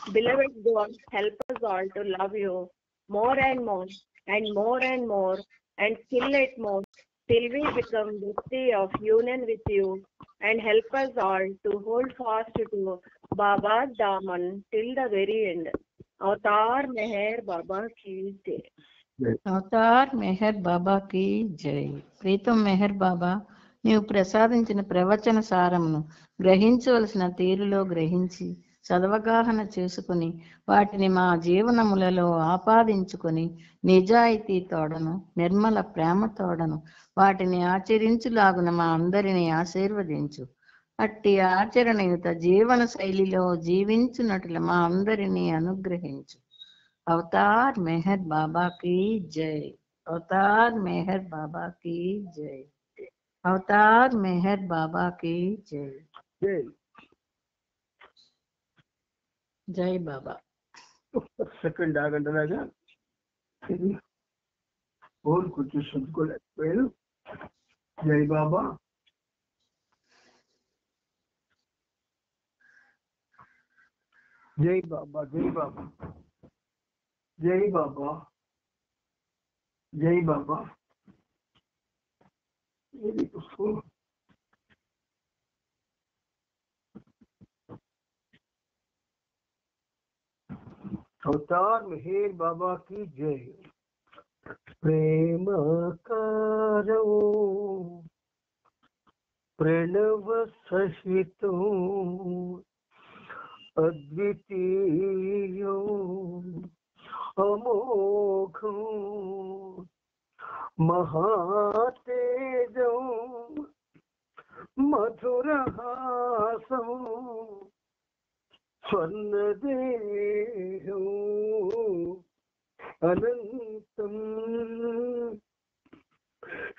Beloved God, help us all to love you more and more and more and more and still at most till we become worthy of union with you, and help us all to hold fast to Baba's Daman till the very end. Avatar Meher Baba ki jai. Avatar Meher బాబాకి జై. ప్రీతం మెహర్ బాబా, నీవు ప్రసాదించిన ప్రవచన సారమును గ్రహించవలసిన తీరులో గ్రహించి సదవగాహన చేసుకుని వాటిని మా జీవనములలో ఆపాదించుకొని నిజాయితీ తోడను నిర్మల ప్రేమ తోడను వాటిని ఆచరించులాగున మా అందరినీ ఆశీర్వదించు. అట్టి ఆచరణయుత జీవన శైలిలో జీవించునట్ల మా అందరినీ అనుగ్రహించు. అవతార్ మెహర్ బాబా की जय. అవతార్ మెహర్ బాబా की जय. అవతార్ మెహర్ బాబా की जय. జై. జై బాబా. సెకండ్ ఆగంటలాగా ఓరు కొంచెం సర్దుకోలేకపోయాను. జై బాబా. జై బాబా. జై బాబా. జై బాబా. జై బాబా. ఇది పుస్తకం. అవతార్ మెహర్ బాబా की जय. ప్రేమకారో ప్రణవ సహితో అద్వితీయో అమోఘం మహాతేజం మధురహాసం స్వర్ణదేహం అనంతం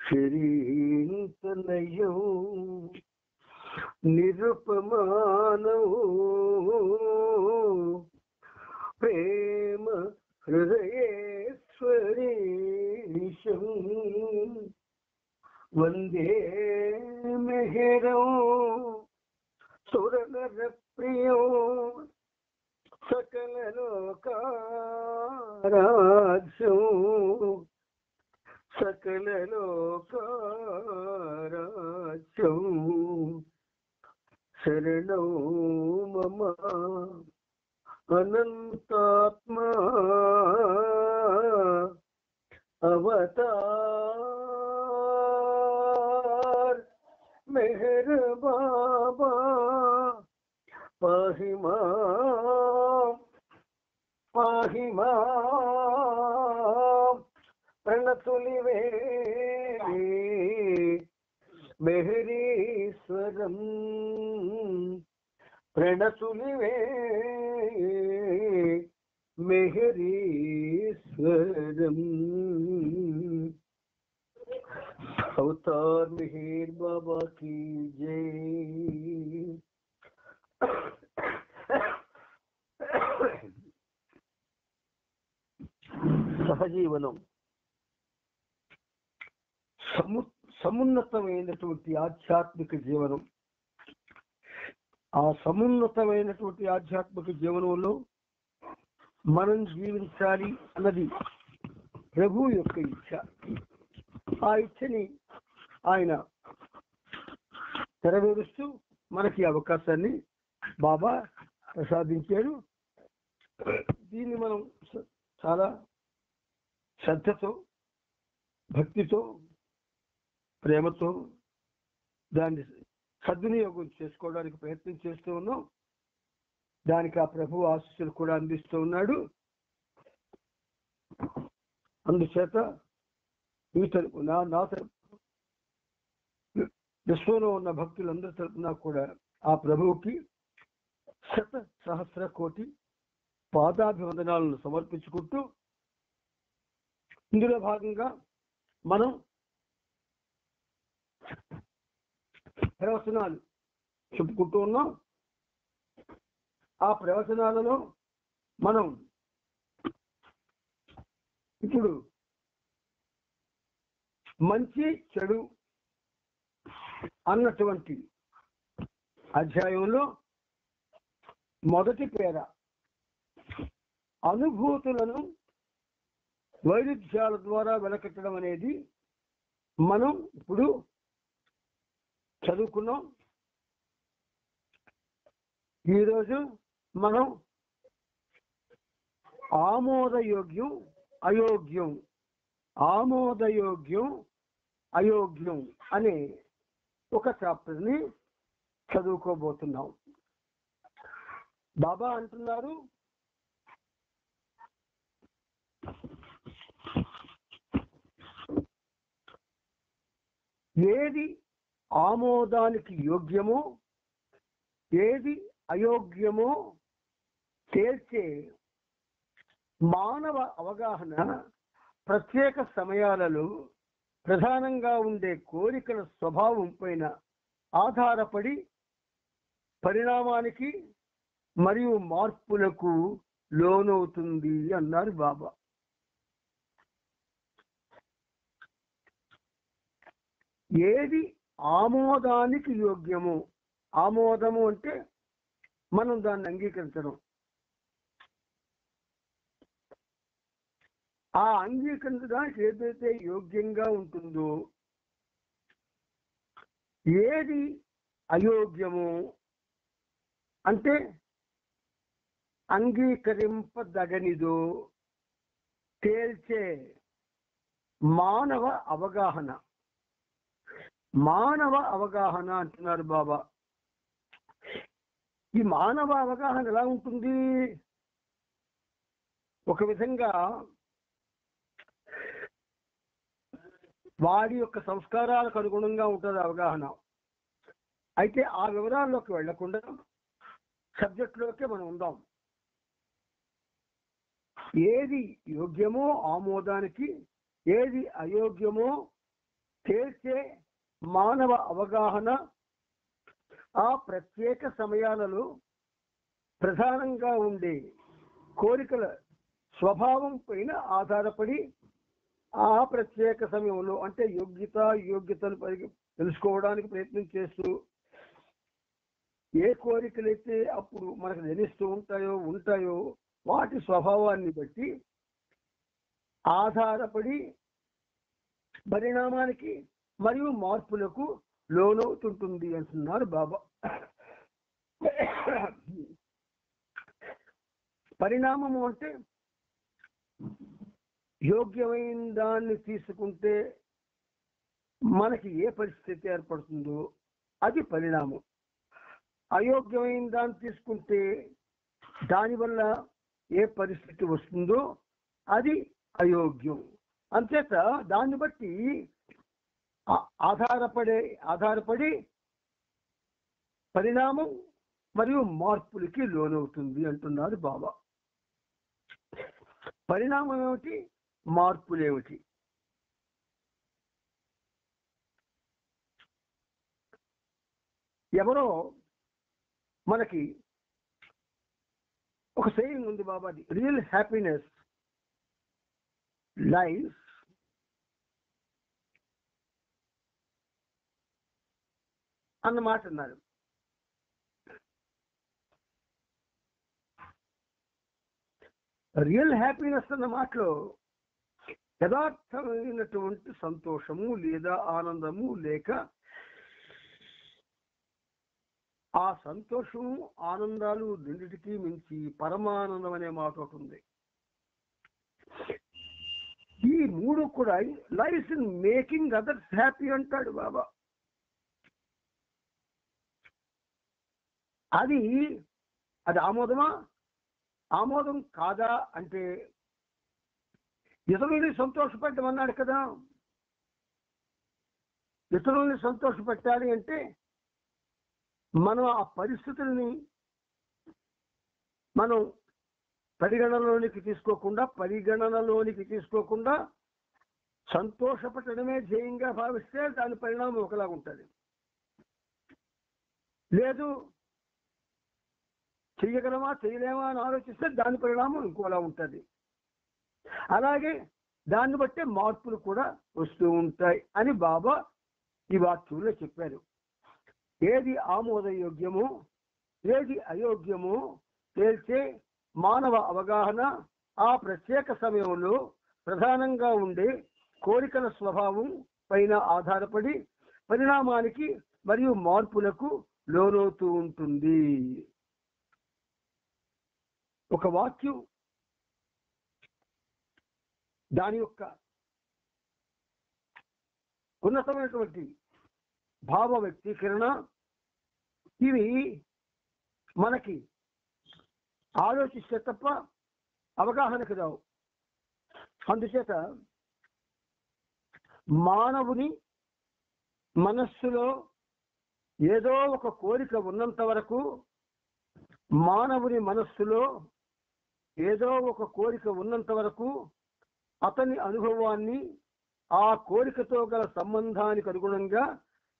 శ్రీంతనయం నిరుపమానం ప్రేమ హృదయేశ్వరీశం వందే మెహరం సురనర ప్రియం సకల లోకారాధ్యం సకల లోకారాధ్యం శరణం మమ అనంతాత్మా అవతార్ మెహర్ బాబా పాహి మాం పాహి మాం ప్రణతులివే మెహరీశ్వరం ప్రణతులివే మెహరీశ్వరం. అవతార్ మెహర్ బాబా की जय. సహజీవనం సమున్నతమైనటువంటి ఆధ్యాత్మిక జీవనం. ఆ సమున్నతమైనటువంటి ఆధ్యాత్మిక జీవనంలో మనం జీవించాలి అన్నది ప్రభు యొక్క ఇచ్ఛ. ఆ ఇచ్ఛని ఆయన నెరవేరుస్తూ మనకి అవకాశాన్ని బాబా ప్రసాదించాడు. దీన్ని మనం చాలా శ్రద్ధతో భక్తితో ప్రేమతో దాన్ని సద్వినియోగం చేసుకోవడానికి ప్రయత్నం చేస్తూ ఉన్నాం. దానికి ఆ ప్రభు ఆశీస్సులు కూడా అందిస్తూ ఉన్నాడు. అందుచేత ఈ తరపు నా తరపు విశ్వంలో ఉన్న భక్తులందరి తరపున కూడా ఆ ప్రభువుకి శత సహస్ర కోటి పాదాభివందనాలను సమర్పించుకుంటూ ఇందులో భాగంగా మనం ప్రవచనాలు చెప్పుకుంటూ ఉన్నాం. ఆ ప్రవచనాలలో మనం ఇప్పుడు మంచి చెడు అన్నటువంటి అధ్యాయంలో మొదటి పేర అనుభూతులను వైరుధ్యాల ద్వారా వెలకట్టడం అనేది మనం ఇప్పుడు చదువుకున్నాం. ఈరోజు మనం ఆమోదయోగ్యం అయోగ్యం, ఆమోదయోగ్యం అయోగ్యం అనే ఒక చాప్టర్ని చదువుకోబోతున్నాం. బాబా అంటున్నారు, ఏది ఆమోదానికి యోగ్యమో ఏది అయోగ్యమో తేల్చే మానవ అవగాహన ప్రత్యేక సమయాలలో ప్రధానంగా ఉండే కోరికల స్వభావం పైన ఆధారపడి పరిణామానికి మరియు మార్పులకు లోనవుతుంది అన్నారు బాబా. ఏది ఆమోదానికి యోగ్యము, ఆమోదము అంటే మనం దాన్ని అంగీకరించడం, ఆ అంగీకరించడానికి ఏదైతే యోగ్యంగా ఉంటుందో, ఏది అయోగ్యము అంటే అంగీకరింపదగనిదో తేల్చే మానవ అవగాహన, మానవ అవగాహన అంటున్నారు బాబా. ఈ మానవ అవగాహన ఎలా ఉంటుంది? ఒక విధంగా వాడి యొక్క సంస్కారాలకు అనుగుణంగా ఉంటుంది అవగాహన. అయితే ఆ వివరాల్లోకి వెళ్లకుండా సబ్జెక్టులోకే మనం ఉందాం. ఏది యోగ్యమో ఆమోదానికి, ఏది అయోగ్యమో తేల్చే మానవ అవగాహన ఆ ప్రత్యేక సమయాలలో ప్రధానంగా ఉండే కోరికల స్వభావం పైన ఆధారపడి ఆ ప్రత్యేక సమయంలో అంటే యోగ్యతలు తెలుసుకోవడానికి ప్రయత్నం చేస్తూ ఏ కోరికలైతే అప్పుడు మనకు జనిస్తూ ఉంటాయో వాటి స్వభావాన్ని బట్టి ఆధారపడి పరిణామానికి మరియు మార్పులకు లోనవుతుంటుంది అంటున్నారు బాబా. పరిణామము అంటే యోగ్యమైన దాన్ని తీసుకుంటే మనకి ఏ పరిస్థితి ఏర్పడుతుందో అది పరిణామం. అయోగ్యమైన దాన్ని తీసుకుంటే దానివల్ల ఏ పరిస్థితి వస్తుందో అది అయోగ్యం. అంచేత దాన్ని బట్టి ఆధారపడి పరిణామం మరియు మార్పులకి లోనవుతుంది అంటున్నారు బాబా. పరిణామం ఏమిటి, మార్పులేమిటి? ఎవరో మనకి ఒక సేయింగ్ ఉంది బాబాది, రియల్ హ్యాపీనెస్ లైఫ్ అన్నమాట అన్నారు. రియల్ హ్యాపీనెస్ అన్న మాటలో యథార్థమైనటువంటి సంతోషము లేదా ఆనందము లేక ఆ సంతోషము ఆనందాలు రెండిటికీ మించి పరమానందం అనే మాట ఒకటి ఉంది. ఈ మూడు కూడా life in making others happy అంటాడు బాబా. అది ఆమోదమా ఆమోదం కాదా అంటే ఇతరుల్ని సంతోషపెట్టమన్నాడు కదా. ఇతరుల్ని సంతోషపెట్టాలి అంటే మనం ఆ పరిస్థితుల్ని మనం పరిగణనలోనికి తీసుకోకుండా సంతోషపెట్టడమే ధ్యేయంగా భావిస్తే దాని పరిణామం ఒకలాగా ఉంటుంది. లేదు చెయ్యగలమా చేయలేమా అని ఆలోచిస్తే దాని పరిణామం ఇంకోలా ఉంటుంది. అలాగే దాన్ని బట్టే మార్పులు కూడా వస్తూ ఉంటాయి అని బాబా ఈ వాక్యంలో చెప్పారు. ఏది ఆమోదయోగ్యమో ఏది అయోగ్యమో తేల్చే మానవ అవగాహన ఆ ప్రత్యేక సమయంలో ప్రధానంగా ఉండే కోరికల స్వభావం పైన ఆధారపడి పరిణామానికి మరియు మార్పులకు లోనవుతూ ఉంటుంది. ఒక వాక్యం దాని యొక్క ఉన్నతమైనటువంటి భావ వ్యక్తీకరణ ఇవి మనకి ఆలోచిస్తే తప్ప అవగాహనకు రావు. అందుచేత మానవుని మనస్సులో ఏదో ఒక కోరిక ఉన్నంత వరకు, మానవుని మనస్సులో ఏదో ఒక కోరిక ఉన్నంత వరకు అతని అనుభవాన్ని ఆ కోరికతో గల సంబంధానికి అనుగుణంగా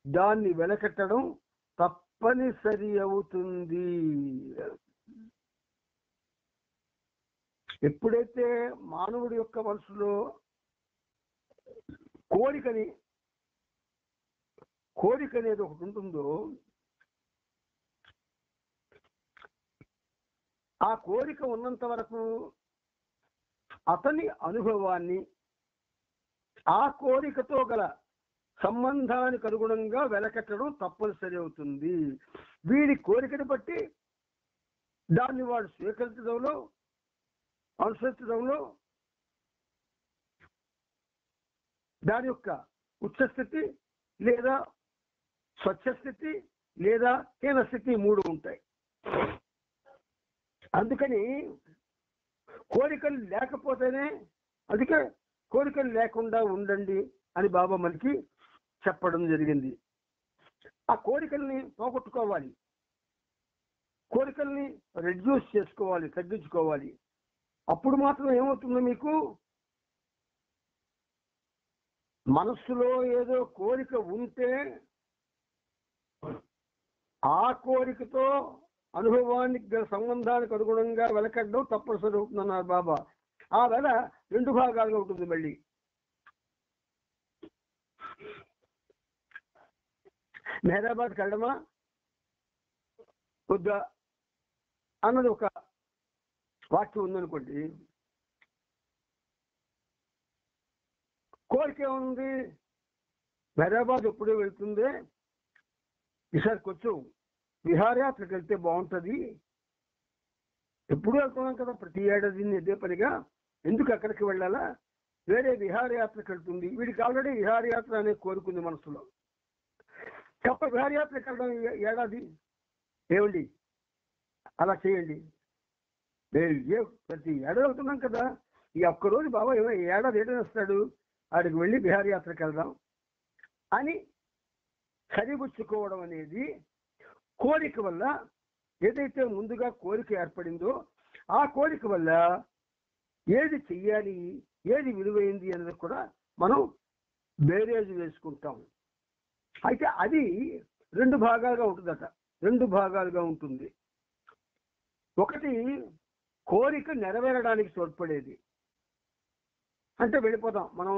దాన్ని వెలకట్టడం తప్పనిసరి అవుతుంది. ఎప్పుడైతే మానవుడి యొక్క మనసులో కోరిక అనేది ఒకటి ఉంటుందో, ఆ కోరిక ఉన్నంత వరకు అతని అనుభవాన్ని ఆ కోరికతో గల సంబంధానికి అనుగుణంగా వెలకట్టడం తప్పనిసరి అవుతుంది. వీడి కోరికను బట్టి దాన్ని వాడు స్వీకరించడంలో, అనుసరించడంలో దాని యొక్క ఉచ్చస్థితి లేదా స్వచ్ఛస్థితి లేదా హీనస్థితి 3 ఉంటాయి. అందుకని కోరికలు లేకపోతేనే, అందుకే కోరికలు లేకుండా ఉండండి అని బాబా మనకి చెప్పడం జరిగింది. ఆ కోరికల్ని పోగొట్టుకోవాలి, కోరికల్ని రెడ్యూస్ చేసుకోవాలి, తగ్గించుకోవాలి. అప్పుడు మాత్రం ఏమవుతుందో, మీకు మనస్సులో ఏదో కోరిక ఉంటే ఆ కోరికతో అనుభవానికి సంబంధానికి అనుగుణంగా వెలకడ్డం తప్పనిసరి అవుతుందన్నారు బాబా. ఆ వెల 2 భాగాలుగా ఉంటుంది. మళ్ళీ మెహరాబాద్కి వెళ్ళడమా వద్దా అన్నది ఒక వాక్యం ఉందనుకోండి. కోరిక ఏముంది, మెహరాబాద్ ఎప్పుడూ వెళ్తుందే, ఈసారి కొంచెం విహారయాత్రకు వెళ్తే బాగుంటుంది, ఎప్పుడు వెళ్తున్నాం కదా ప్రతి ఏడాది ఇదే పనిగా, ఎందుకు అక్కడికి వెళ్ళాలా, వేరే విహారయాత్రకు వెళ్తుంది. వీడికి ఆల్రెడీ విహారయాత్ర అనే కోరుకుంది మనసులో. తప్ప విహారయాత్రకు వెళ్ళడం ఏడాది ఏమండి అలా చేయండి, ప్రతి ఏడాది వెళ్తున్నాం కదా, ఈ ఒక్కరోజు బాబా ఏడాది ఏడాది వస్తాడు, ఆడికి వెళ్ళి విహారయాత్రకు వెళ్దాం అని సరిపుచ్చుకోవడం అనేది కోరిక వల్ల, ఏదైతే ముందుగా కోరిక ఏర్పడిందో ఆ కోరిక వల్ల ఏది చెయ్యాలి, ఏది విలువైంది అనేది కూడా మనం బేరేజ్ వేసుకుంటాం. అయితే అది 2 భాగాలుగా ఉంటుందట. 2 భాగాలుగా ఉంటుంది. ఒకటి కోరిక నెరవేరడానికి తోడ్పడేది, అంటే వెళ్ళిపోతాం మనం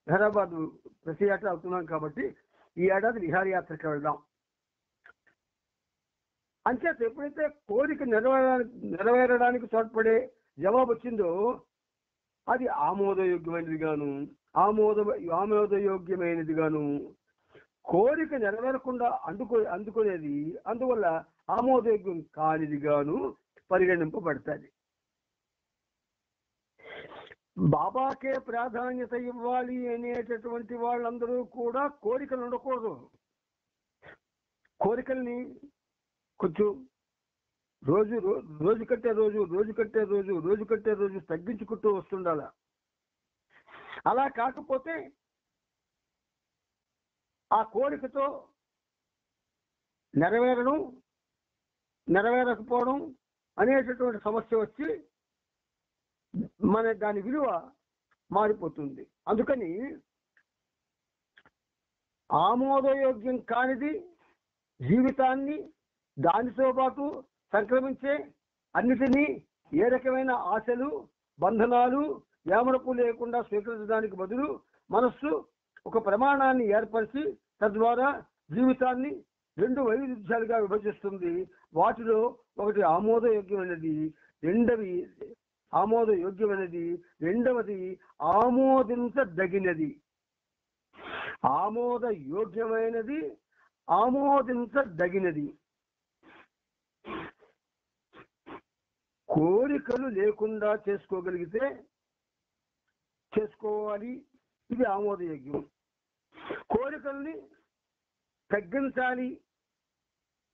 హైదరాబాద్ ప్రతి ఏటా అవుతున్నాం కాబట్టి ఈ ఏడాది విహారయాత్రకి వెళ్దాం అంచేత ఎప్పుడైతే కోరిక నెరవేరడానికి తోడ్పడే జవాబు వచ్చిందో అది ఆమోదయోగ్యమైనది గాను, కోరిక నెరవేరకుండా అందుకునేది అందువల్ల ఆమోదయోగ్యం కానిది గాను పరిగణింపబడతాది. బాబాకే ప్రాధాన్యత ఇవ్వాలి అనేటటువంటి వాళ్ళందరూ కూడా కోరికలు ఉండకూడదు. కోరికల్ని కొంచెం రోజు కంటే రోజు తగ్గించుకుంటూ వస్తుండాల. అలా కాకపోతే ఆ కోరికతో నెరవేరకపోవడం అనేటటువంటి సమస్య వచ్చి మన దాని విలువ మారిపోతుంది. అందుకని ఆమోదయోగ్యం కానిది జీవితాన్ని దానితో పాటు సంక్రమించే అన్నిటినీ ఏ రకమైన ఆశలు, బంధనాలు, యామరపు లేకుండా స్వీకరించడానికి బదులు మనస్సు ఒక ప్రమాణాన్ని ఏర్పరిచి తద్వారా జీవితాన్ని 2 వైవిధ్యాలుగా విభజిస్తుంది. వాటిలో ఒకటి ఆమోదయోగ్యమైనది, రెండవి ఆమోదయోగ్యమైనది. రెండవది ఆమోదించదగినది. ఆమోదయోగ్యమైనది, ఆమోదించదగినది. కోరికలు లేకుండా చేసుకోగలిగితే చేసుకోవాలి, ఇది ఆమోదయోగ్యం. కోరికల్ని తగ్గించాలి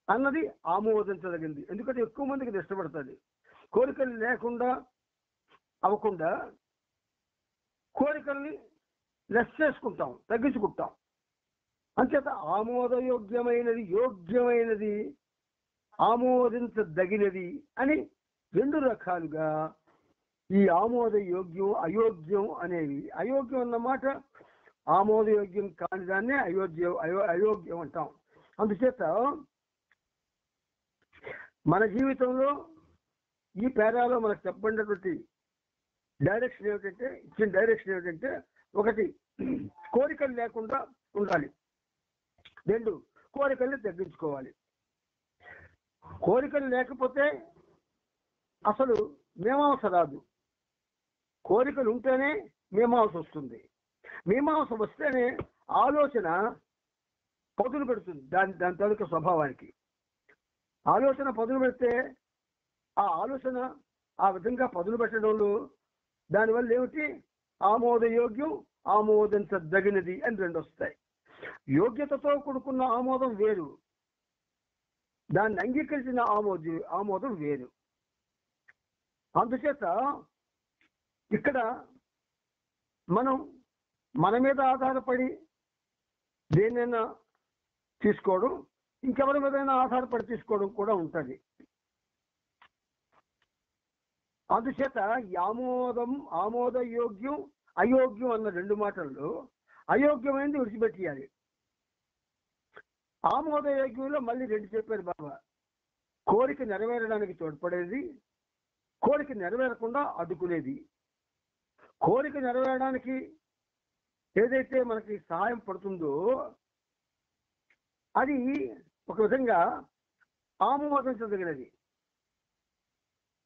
అన్నది ఆమోదించదగింది. ఎందుకంటే ఎక్కువ మందికి ఇది ఇష్టపడుతుంది. కోరికలు లేకుండా అవ్వకుండా కోరికల్ని లెస్ చేసుకుంటాం, తగ్గించుకుంటాం. అంచేత ఆమోదయోగ్యమైనది, యోగ్యమైనది, ఆమోదించదగినది అని రెండు రకాలుగా ఈ ఆమోదయోగ్యం, అయోగ్యం అనేవి. అయోగ్యం అన్నమాట ఆమోదయోగ్యం కాని దాన్నే అయోగ్యం అంటాం. అందుచేత మన జీవితంలో ఈ పేరాలో మనకు చెప్పబడినటువంటి డైరెక్షన్ ఏమిటంటే, ఇచ్చిన డైరెక్షన్ ఏమిటంటే, ఒకటి కోరికలు లేకుండా ఉండాలి, రెండు కోరికల్ని తగ్గించుకోవాలి. కోరికలు లేకపోతే అసలు మీమాంస రాదు. కోరికలు ఉంటేనే మీమాంస వస్తుంది. మీమాంస వస్తేనే ఆలోచన పదులు పెడుతుంది దాని తాలూకా స్వభావానికి. ఆలోచన పదులు పెడితే ఆ ఆలోచన ఆ విధంగా పదులు పెట్టడంలో దానివల్ల ఏమిటి, ఆమోదయోగ్యం, ఆమోదించదగినది అని రెండు వస్తాయి. యోగ్యతతో కూడుకున్న ఆమోదం వేరు, దాన్ని అంగీకరించిన ఆమోదం వేరు. అందుచేత ఇక్కడ మనం మన మీద ఆధారపడి దేనైనా తీసుకోవడం, ఇంకెవరి మీదైనా ఆధారపడి తీసుకోవడం కూడా ఉంటుంది. అందుచేత ఈ ఆమోదయోగ్యం, అయోగ్యం అన్న రెండు మాటల్లో అయోగ్యమైనది విడిచిపెట్టియాలి. ఆమోదయోగ్యంలో మళ్ళీ రెండు చెప్పారు బాబా. కోరిక నెరవేరడానికి తోడ్పడేది, కోరిక నెరవేరకుండా అడ్డుకునేది. కోరిక నెరవేరడానికి ఏదైతే మనకి సహాయం పడుతుందో అది ఒక విధంగా ఆమోదించదగినది.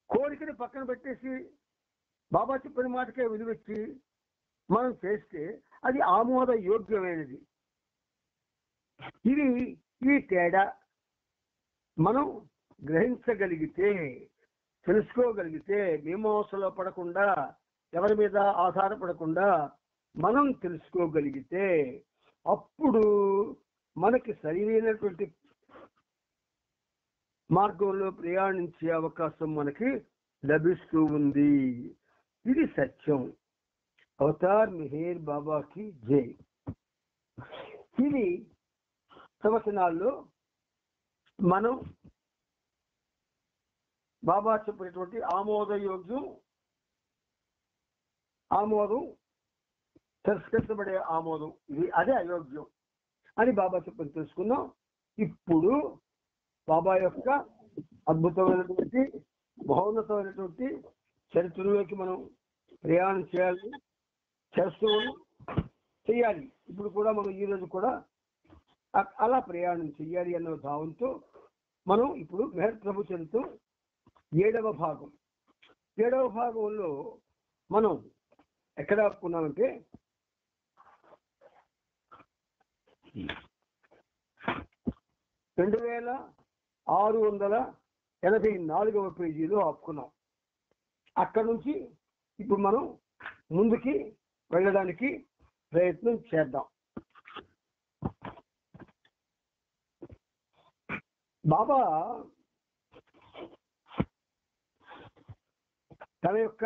కోరికని పక్కన పెట్టేసి బాబా చెప్పిన మాటకే విలువిచ్చి మనం చేస్తే అది ఆమోదయోగ్యమైనది. ఈ తేడా మనం గ్రహించగలిగితే, తెలుసుకోగలిగితే, మీమాంసలో పడకుండా, ఎవరి మీద ఆధారపడకుండా మనం తెలుసుకోగలిగితే అప్పుడు మనకి సరైనటువంటి మార్గంలో ప్రయాణించే అవకాశం మనకి లభిస్తూ ఉంది. ఇది సత్యం. అవతార్ మెహర్ బాబాకి జై. ఇది ప్రవచనాల్లో మనం బాబా చెప్పినటువంటి ఆమోదయోగ్యం, ఆమోదం, తిరస్కరించబడే ఆమోదం, ఇది అదే అయోగ్యం అని బాబా చెప్పని తెలుసుకున్నాం. ఇప్పుడు బాబా యొక్క అద్భుతమైనటువంటి, మహోన్నతమైనటువంటి చరిత్రలోకి మనం ప్రయాణం చేయాలి. ఇప్పుడు కూడా మనం ఈరోజు కూడా అలా ప్రయాణం చేయాలి అన్న భావంతో మనం ఇప్పుడు మెహర్ ప్రభు చరిత్ర 7వ భాగంలో మనం ఎక్కడ ఆపుకున్నామంటే 2684వ పేజీలో ఆపుకున్నాం. అక్కడ నుంచి ఇప్పుడు మనం ముందుకి వెళ్ళడానికి ప్రయత్నం చేద్దాం. బాబా తన యొక్క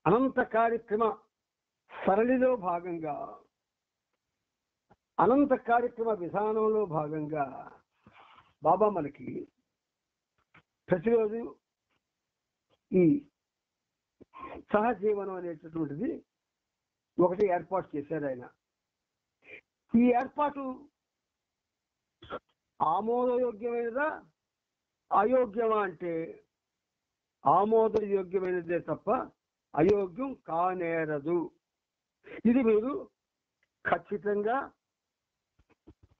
అనంత కార్యక్రమ సరళిలో భాగంగా, అనంత కార్యక్రమ విధానంలో భాగంగా బాబా మనకి ప్రతిరోజు ఈ సహజీవనం అనేటటువంటిది ఒకటి ఏర్పాటు చేశారు ఆయన. ఈ ఏర్పాటు ఆమోదయోగ్యమైనదా అయోగ్యమా అంటే ఆమోదయోగ్యమైనదే తప్ప అయోగ్యం కానేరదు. ఇది మీరు ఖచ్చితంగా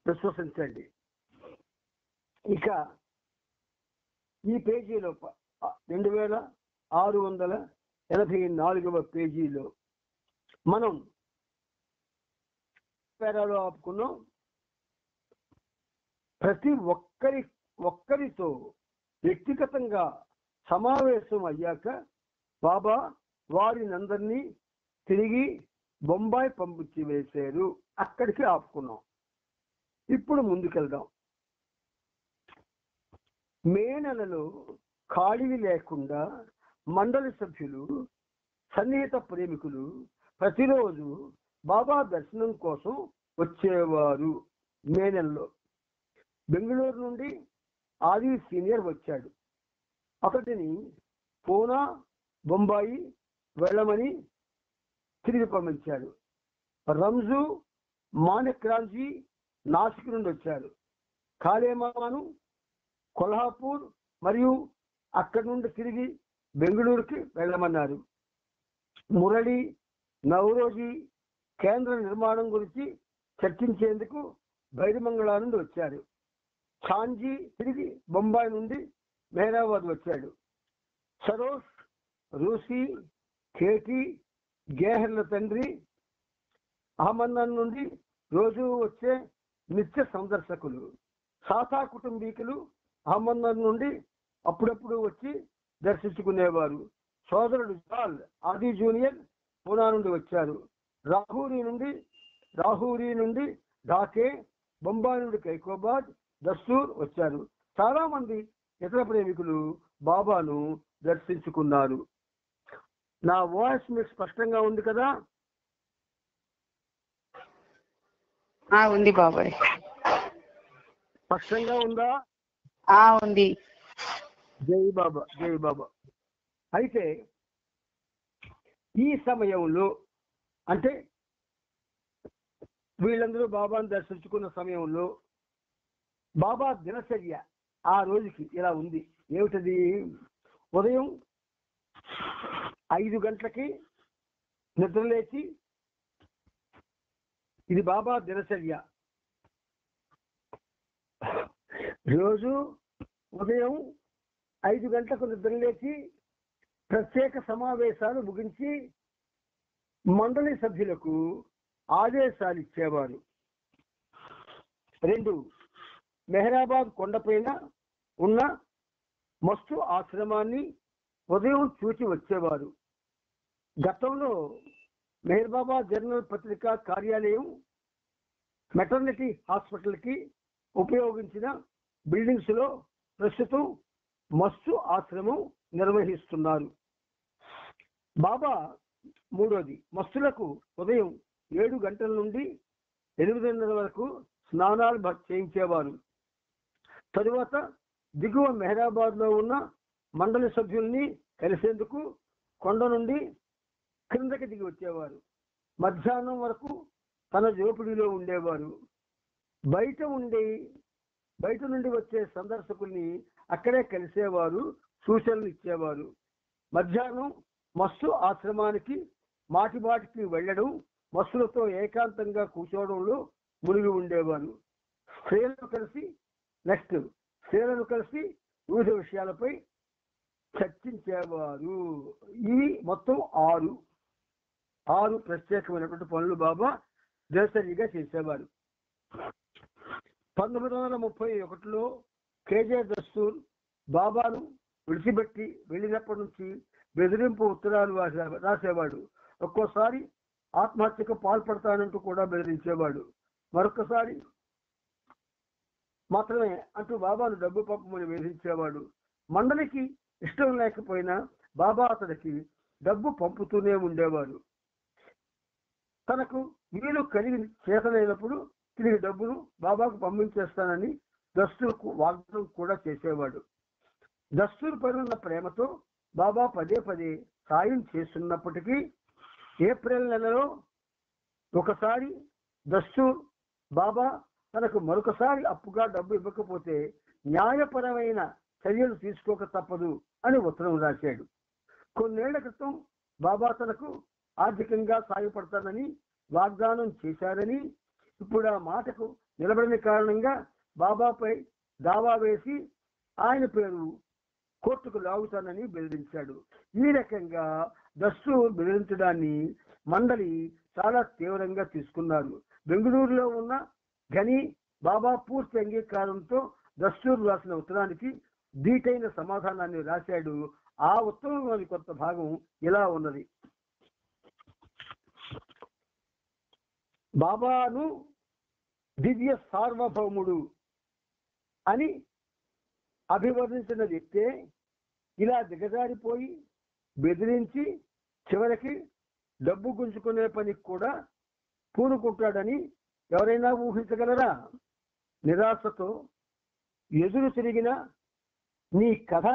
విశ్వసించండి. ఇక ఈ పేజీలో 2684వ పేజీలో మనం పేరాలో ఆపుకున్నాం. ప్రతి ఒక్కరితో వ్యక్తిగతంగా సమావేశం అయ్యాక బాబా వారినందరినీ తిరిగి బొంబాయి పంపించి వేశారు. అక్కడికి ఆపుకున్నాం. ఇప్పుడు ముందుకెళ్దాం. మే నెలలో ఖాళీ లేకుండా మండలి సభ్యులు, సన్నిహిత ప్రేమికులు ప్రతిరోజు బాబా దర్శనం కోసం వచ్చేవారు. మే నెలలో బెంగళూరు నుండి ఆది సీనియర్ వచ్చాడు. అతడిని పూనా, బొంబాయి వెళ్ళమని తిరిగి పంపించాడు. రంజు, మాణిక్రాంజీ నాసిక్ నుండి వచ్చారు. కాళేమాను కొల్హాపూర్ మరియు అక్కడి నుండి తిరిగి బెంగళూరుకి వెళ్ళమన్నారు. మురళి, నవరోజీ కేంద్ర నిర్మాణం గురించి చర్చించేందుకు బైరిమంగళ నుండి వచ్చారు. ఛాంజీ తిరిగి బొంబాయి నుండి మెహరాబాద్ వచ్చాడు. సరోష్, రూసి, కేటీ, గేహర్ల తండ్రి అహ్మద్ నుండి రోజు వచ్చే నిత్య సందర్శకులు. సాతా కుటుంబీకులు అహ్మద్ నుండి అప్పుడప్పుడు వచ్చి దర్శించుకునేవారు. సోదరుడు జాల్, ఆది జూనియర్ పూనా నుండి వచ్చారు. రాహూరి నుండి ఢాకే, బొంబాయి నుండి కైకోబాద్, దస్తూర్ వచ్చారు. చాలా మంది ఇతర ప్రేమికులు బాబాను దర్శించుకున్నారు. నా వాయిస్ మీకు స్పష్టంగా ఉంది కదా? ఉంది బాబాయ్. స్పష్టంగా ఉందా? ఉంది. జై బాబా, జై బాబా. అయితే ఈ సమయంలో, అంటే వీళ్ళందరూ బాబాను దర్శించుకున్న సమయంలో బాబా దినచర్య ఆ రోజుకి ఇలా ఉంది. ఏమిటది? ఉదయం 5 గంటలకి నిద్రలేచి, ఇది బాబా దినచర్య. రోజు ఉదయం 5 గంటలకు నిద్రలేచి ప్రత్యేక సమావేశాలు ముగించి మండలి సభ్యులకు ఆదేశాలు ఇచ్చేవారు. 2, మెహరాబాద్ కొండపైన ఉన్న మస్తు ఆశ్రమాన్ని ఉదయం చూచి వచ్చేవారు. గతంలో మెహర్ బాబా జర్నల్ పత్రికా కార్యాలయం మెటర్నిటీ హాస్పిటల్కి ఉపయోగించిన బిల్డింగ్స్ లో ప్రస్తుతం మస్తు ఆశ్రమం నిర్వహిస్తున్నారు. బాబా 3వది, మస్తులకు ఉదయం 7 గంటల నుండి 8:30 వరకు స్నానాలు చేయించేవారు. తరువాత దిగువ మెహరాబాద్ లో ఉన్న మండలి సభ్యుల్ని కలిసేందుకు కొండ నుండి క్రిందకి దిగి వచ్చేవారు. మధ్యాహ్నం వరకు తన జోపిడిలో ఉండేవారు. బయట నుండి వచ్చే సందర్శకుల్ని అక్కడే కలిసేవారు, సూచనలు ఇచ్చేవారు. మధ్యాహ్నం మస్తు ఆశ్రమానికి మాటిమాటికి వెళ్ళడం, మస్తులతో ఏకాంతంగా కూర్చోవడంలో మునిగి ఉండేవారు. స్త్రీలను కలిసి వివిధ విషయాలపై చర్చించేవారు. ఇవి మొత్తం 6 ప్రత్యేకమైనటువంటి పనులు బాబా దినచర్యగా చేసేవారు. 1931లో కేజే దస్తూర్ బాబాను విడిచిపెట్టి వెళ్ళినప్పటి నుంచి బెదిరింపు ఉత్తరాలు రాసేవాడు. ఒక్కోసారి ఆత్మహత్యకు పాల్పడతానంటూ కూడా బెదిరించేవాడు. మరొకసారి మాత్రమే అంటూ బాబాను డబ్బు పంపమని వేధించేవాడు. మండలికి ఇష్టం లేకపోయినా బాబా అతడికి డబ్బు పంపుతూనే ఉండేవాడు. తనకు వీలు కలిగి చేతనైనప్పుడు తిరిగి డబ్బును బాబాకు పంపించేస్తానని దస్తూర్కు వాగ్దానం కూడా చేసేవాడు. దస్తూర్ పైన ప్రేమతో బాబా పదే సాయం చేస్తున్నప్పటికీ ఏప్రిల్ నెలలో ఒకసారి దస్తూర్ బాబా తనకు మరొకసారి అప్పుగా డబ్బు ఇవ్వకపోతే న్యాయపరమైన చర్యలు తీసుకోక తప్పదు అని ఉత్తరం రాశాడు. కొన్నేళ్ల క్రితం బాబా తనకు ఆర్థికంగా సాయపడతానని వాగ్దానం చేశారని, ఇప్పుడు ఆ మాటకు నిలబడిన కారణంగా బాబాపై దావా వేసి ఆయన పేరు కోర్టుకు లాగుతానని బెదిరించాడు. ఈ రకంగా దస్తూర్ బెదిరించడాన్ని మండలి చాలా తీవ్రంగా తీసుకున్నారు. బెంగళూరులో ఉన్న ఘని బాబా పూర్తి అంగీకారంతో దస్తూర్ రాసిన ఉత్తరానికి దీటైన సమాధానాన్ని రాశాడు. ఆ ఉత్తరంలోని కొంత భాగం ఇలా ఉన్నది. బాబాను దివ్య సార్వభౌముడు అని అభివర్ణించిన వ్యక్తే ఇలా దిగజారిపోయి బెదిరించి చివరికి డబ్బు గుంజుకునే పనికి కూడా పూనుకుంటాడని ఎవరైనా ఊహించగలరా? నిరాశతో ఎదురు తిరిగిన నీ కథ,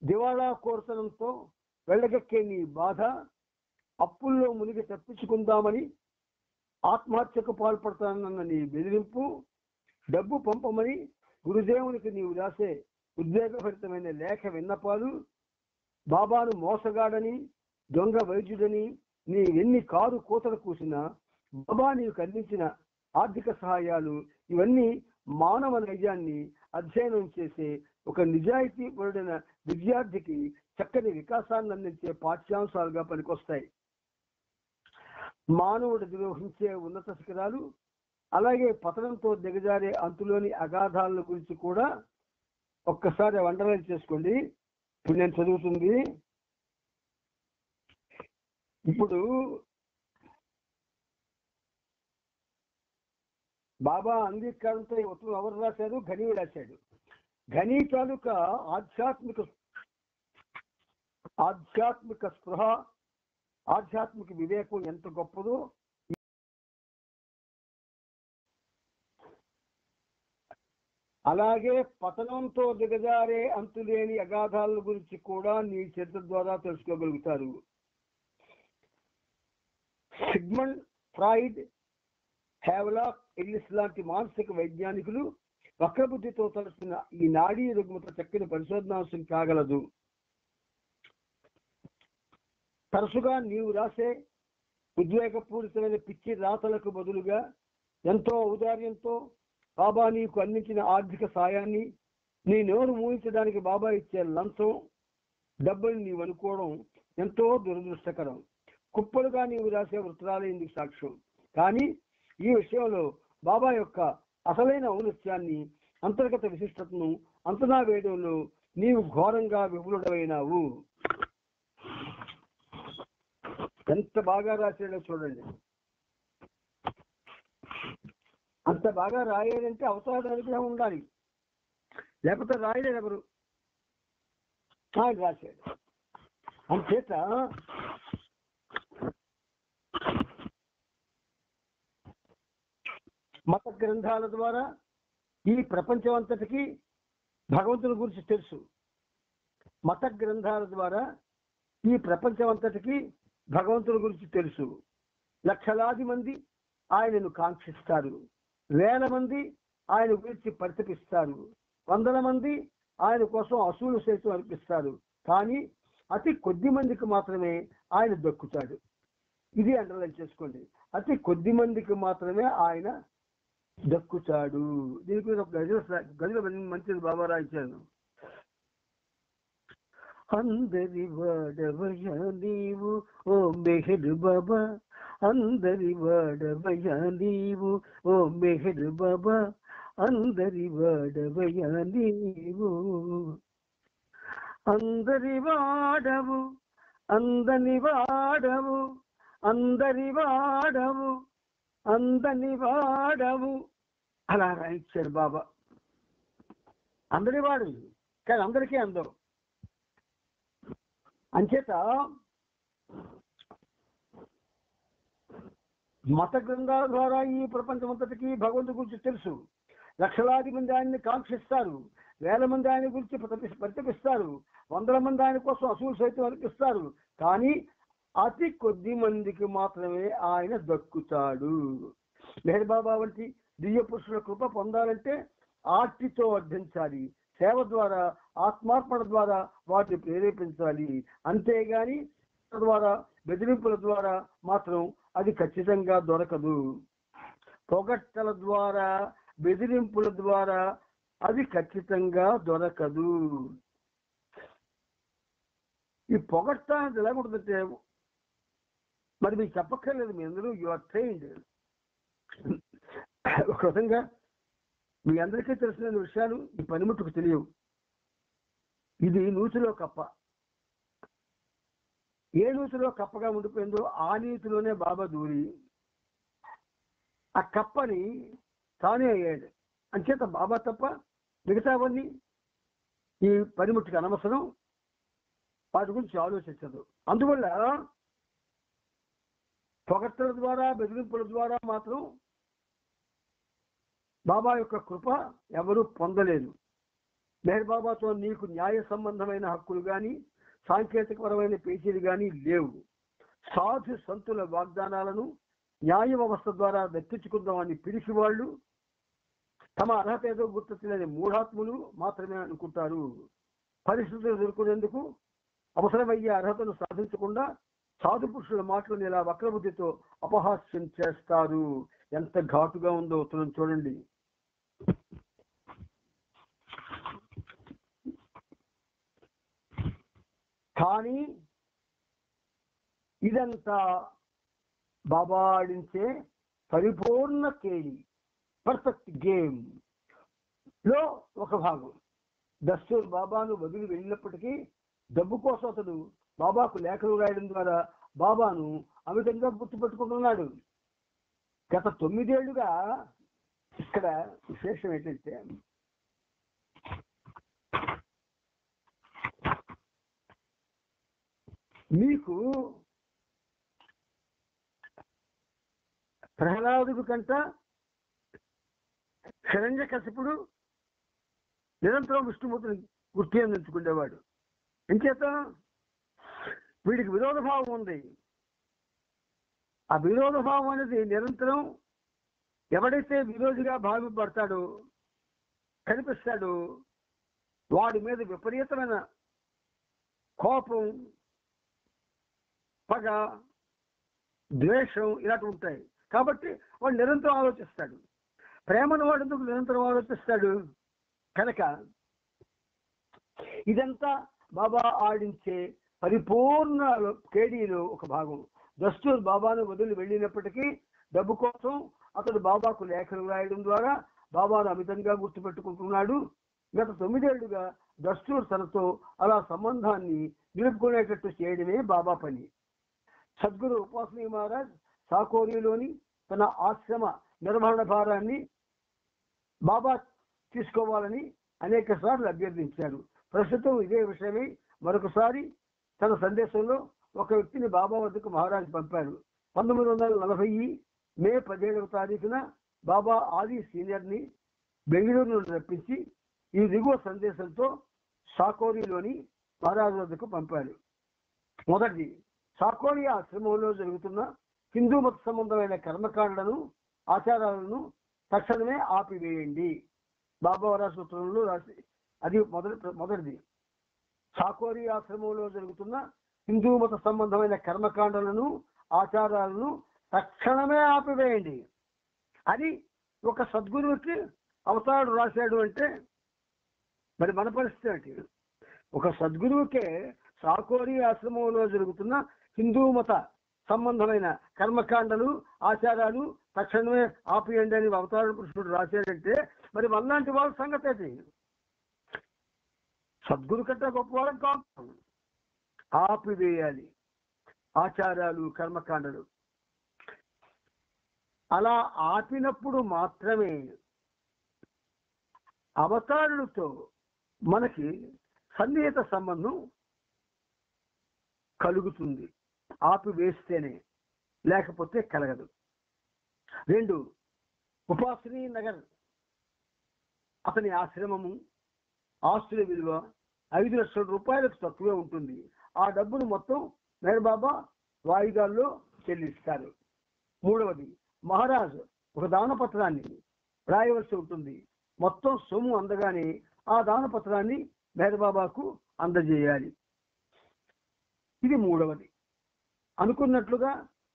దివాళా కోర్సనంతో వెళ్ళగక్కే నీ బాధ, అప్పుల్లో మునిగి తప్పించుకుందామని ఆత్మహత్యకు పాల్పడతానన్న నీ బెదిరింపు, డబ్బు పంపమని గురుదేవునికి నీవు రాసే ఉద్వేగభరితమైన లేఖ విన్నపాలు, బాబాను మోసగాడని దొంగ వైద్యుడని నీ ఎన్ని కారు కూతలు కూసినా బాబా నీకు అందించిన ఆర్థిక సహాయాలు, ఇవన్నీ మానవ నైజాన్ని అధ్యయనం చేసే ఒక నిజాయితీ పరుడైన విద్యార్థికి చక్కని వికాసాన్ని అందించే పాఠ్యాంశాలుగా పనికొస్తాయి. మానవుడు ద్రోహించే ఉన్నత శిఖరాలు, అలాగే పతనంతో దిగజారే అంతులోని అగాధాల గురించి కూడా ఒక్కసారి వండర్లైన్ చేసుకోండి. ఇప్పుడు నేను చదువుతుంది. ఇప్పుడు బాబా అంగీకారంతో ఉత్తరం ఎవరు రాశారు? ఘనీ రాశాడు. ఘనీ తాలూకా ఆధ్యాత్మిక స్పృహ, ఆధ్యాత్మిక వివేకం ఎంత గొప్పదో, అలాగే పతనంతో దిగజారే అంతులేని అగాధాల గురించి కూడా నీ చరిత్ర ద్వారా తెలుసుకోగలుగుతారు. సిగ్మండ్ ఫ్రాయిడ్, హేవలాక్ ఎల్లిస్ లాంటి మానసిక వైజ్ఞానికులు వక్రబుద్ధితో తలసిన ఈ నాడీ రుగ్మత చక్కని పరిశోధనాంశం కాగలదు. తరచుగా నీవు రాసే ఉద్వేగపూరితమైన పిచ్చి రాతలకు బదులుగా ఎంతో ఔదార్యంతో బాబా నీకు అందించిన ఆర్థిక సాయాన్ని, నీ నోరు మూయించడానికి బాబా ఇచ్చే లంచం డబ్బుని నీవు అనుకోవడం ఎంతో దురదృష్టకరం. కుప్పలుగా నీవు రాసే వృత్తాలే ఇందుకు సాక్ష్యం. కానీ ఈ విషయంలో బాబా యొక్క అసలైన ఔన్నత్యాన్ని, అంతర్గత విశిష్టతను అంచనా వేయడంలో నీవు ఘోరంగా విపులుడమైనావు. ఎంత బాగా రాశాడో చూడండి. అంత బాగా రాయాలంటే అవతార అనుగ్రహం ఉండాలి, లేకపోతే రాయలేరు ఎవరు. ఆయన రాశాడు. అంచేత మత గ్రంథాల ద్వారా ఈ ప్రపంచం అంతటికి భగవంతుని గురించి తెలుసు. మత గ్రంథాల ద్వారా ఈ ప్రపంచం అంతటికి భగవంతుని గురించి తెలుసు. లక్షలాది మంది ఆయనను కాంక్షిస్తారు, వేల మంది ఆయన గురించి పరితపిస్తారు, వందల మంది ఆయన కోసం అసూలు సైతం అర్పిస్తారు. కానీ అతి కొద్ది మందికి మాత్రమే ఆయన దక్కుతాడు. ఇది అండర్లైన్ చేసుకోండి. అతి కొద్ది మందికి మాత్రమే ఆయన దక్కుతాడు. దీనికి మీద ఒక గదిలో మంచిది బాబా రాయించాను. అందరి వాడవయ్యా నీవు ఓ మెహర్ బాబా, అందరి వాడవయ్యా నీవు ఓ మెహర్ బాబా, అందరి వాడవయ్యా నీవు, అందరి వాడవు అందని వాడవు, అందరి వాడవు అందని వాడవు అలా రాయించాడు బాబా. అందరి వాడు కానీ అందరికీ అందరు. అంచేత మత గ్రంథాల ద్వారా ఈ ప్రపంచం అంతటికి భగవంతుడి గురించి తెలుసు. లక్షలాది మంది ఆయన్ని కాంక్షిస్తారు, వేల మంది ఆయన గురించి ప్రతిపిస్తారు, వందల మంది ఆయన కోసం అసూలు సైతం అనిపిస్తారు. కానీ అతి కొద్ది మందికి మాత్రమే ఆయన దక్కుతాడు. మెహర్ బాబా వంటి దివ్య పురుషుల కృప పొందాలంటే ఆర్తితో అర్థించాలి, సేవ ద్వారా, ఆత్మార్పణ ద్వారా వాటిని ప్రేరేపించాలి. అంతేగాని ద్వారా, బెదిరింపుల ద్వారా మాత్రం అది ఖచ్చితంగా దొరకదు. పొగట్టల ద్వారా, బెదిరింపుల ద్వారా అది ఖచ్చితంగా దొరకదు. ఈ పొగడ్త ఎలా ఉంటుందంటే, మరి మీకు చెప్పక్కర్లేదు, మీ అందరూ యు ఆర్ ట్రైన్డ్. ఒక విధంగా మీ అందరికీ తెలిసిన విషయాలు ఈ పనిముట్టుకు తెలియవు. ఇది నూతిలో కప్ప. ఏ నూతిలో కప్పగా ఉండిపోయిందో ఆ నీతిలోనే బాబా దూరి ఆ కప్పని తానే అయ్యాడు. అంచేత బాబా తప్ప మిగతావన్నీ ఈ పనిముట్టుకి అనవసరం, వాటి గురించి ఆలోచించదు. అందువల్ల పొగడ్తల ద్వారా, బెదిరింపుల ద్వారా మాత్రం బాబా యొక్క కృప ఎవరూ పొందలేదు. మెహర్ బాబాతో నీకు న్యాయ సంబంధమైన హక్కులు కానీ, సాంకేతికపరమైన పేచీలు కానీ లేవు. సాధు సంతుల వాగ్దానాలను న్యాయ వ్యవస్థ ద్వారా దక్కించుకుందామని పిలిచి వాళ్ళు తమ అర్హత ఏదో గుర్తించలేని మూఢాత్ములు మాత్రమే అనుకుంటారు. పరిస్థితులు ఎదుర్కొనేందుకు అవసరమయ్యే అర్హతను సాధించకుండా సాధు పురుషుల మాటలను ఇలా వక్రబుద్ధితో అపహాస్యం చేస్తారు. ఎంత ఘాటుగా ఉందో ఉత్తరం చూడండి. కానీ ఇదంతా బాబా ఆడించే పరిపూర్ణ కేలి, పర్ఫెక్ట్ గేమ్ లో ఒక భాగం. దస్తూర్ బాబాను వదిలి వెళ్ళినప్పటికీ డబ్బు కోసం అతడు బాబాకు లేఖలు రాయడం ద్వారా బాబాను అమితంగా గుర్తుపెట్టుకుంటున్నాడు. గత 9 ఏళ్లుగా ఇక్కడ విశేషం ఏంటంటే, మీకు ప్రహ్లాదుడు కంట హిరణ్యకశిపుడు నిరంతరం విష్ణుమూర్తిని గుర్తు అందించుకునేవాడు. ఇంచేత వీడికి విరోధభావం ఉంది. ఆ విరోధభావం అనేది నిరంతరం ఎవడైతే విరోధిగా భావిపడతాడో, కనిపిస్తాడో, వాడి మీద విపరీతమైన కోపం, పగ, ద్వేషం ఇలాంటి ఉంటాయి. కాబట్టి వాడు నిరంతరం ఆలోచిస్తాడు. ప్రేమను వాడు ఎందుకు నిరంతరం ఆలోచిస్తాడు? కనుక ఇదంతా బాబా ఆడించే పరిపూర్ణ కేడీలో ఒక భాగం. దస్తూర్ బాబాను వదిలి వెళ్ళినప్పటికీ డబ్బు కోసం అతడు బాబాకు లేఖలు రాయడం ద్వారా బాబాను అమితంగా గుర్తుపెట్టుకుంటున్నాడు. గత 9 ఏళ్లుగా దస్తూర్ తనతో అలా సంబంధాన్ని నిలుపుకునేటట్టు చేయడమే బాబా పని. సద్గురు ఉపాసనీ మహారాజ్ సాకోరిలోని తన ఆశ్రమ నిర్వహణ భారాన్ని బాబా తీసుకోవాలని అనేక సార్లు అభ్యర్థించారు. ప్రస్తుతం ఇదే విషయమై మరొకసారి తన సందేశంలో ఒక వ్యక్తిని బాబా వద్దకు మహారాజ్ పంపారు. 1940 మే 17వ తారీఖున బాబా ఆది సీనియర్ని బెంగళూరు నుండి రప్పించి ఈ దిగువ సందేశంతో సాకోరిలోని మహారాజు వద్దకు పంపారు. మొదటిది, సాకోరి ఆశ్రమంలో జరుగుతున్న హిందూ మత సంబంధమైన కర్మకాండలను, ఆచారాలను తక్షణమే ఆపివేయండి. బాబా సూత్రంలో రాసి అది మొదటిది. సాకోరి ఆశ్రమంలో జరుగుతున్న హిందూ మత సంబంధమైన కర్మకాండలను, ఆచారాలను తక్షణమే ఆపివేయండి. అది ఒక సద్గురువుకి అవతారుడు రాశాడు అంటే మరి మన పరిస్థితి ఏంటి? ఒక సద్గురువుకే సాకోరి ఆశ్రమంలో జరుగుతున్న హిందూ మత సంబంధమైన కర్మకాండలు, ఆచారాలు తక్షణమే ఆపియండి అని అవతార పురుషుడు రాశాడంటే మరి మనలాంటి వాళ్ళ సంగతి అది. సద్గురు కంటే గొప్పవాళ్ళం కాదు. ఆపివేయాలి ఆచారాలు, కర్మకాండలు. అలా ఆపినప్పుడు మాత్రమే అవతారులతో మనకి సన్నిహిత సంబంధం కలుగుతుంది. ఆపివేస్తేనే, లేకపోతే కలగదు. 2, ఉపాసనీ నగర్ అతని ఆశ్రమము ఆస్తుల విలువ 5 లక్షల రూపాయలకు తక్కువే ఉంటుంది. ఆ డబ్బును మొత్తం మేర్ బాబా వాయిదాల్లో చెల్లిస్తారు. 3వది, మహారాజ్ ఒక దానపత్రాన్ని రాయవలసి ఉంటుంది. మొత్తం సొమ్ము అందగానే ఆ దానపత్రాన్ని మేర్ బాబాకు అందజేయాలి. ఇది 3వది. అనుకున్నట్లుగా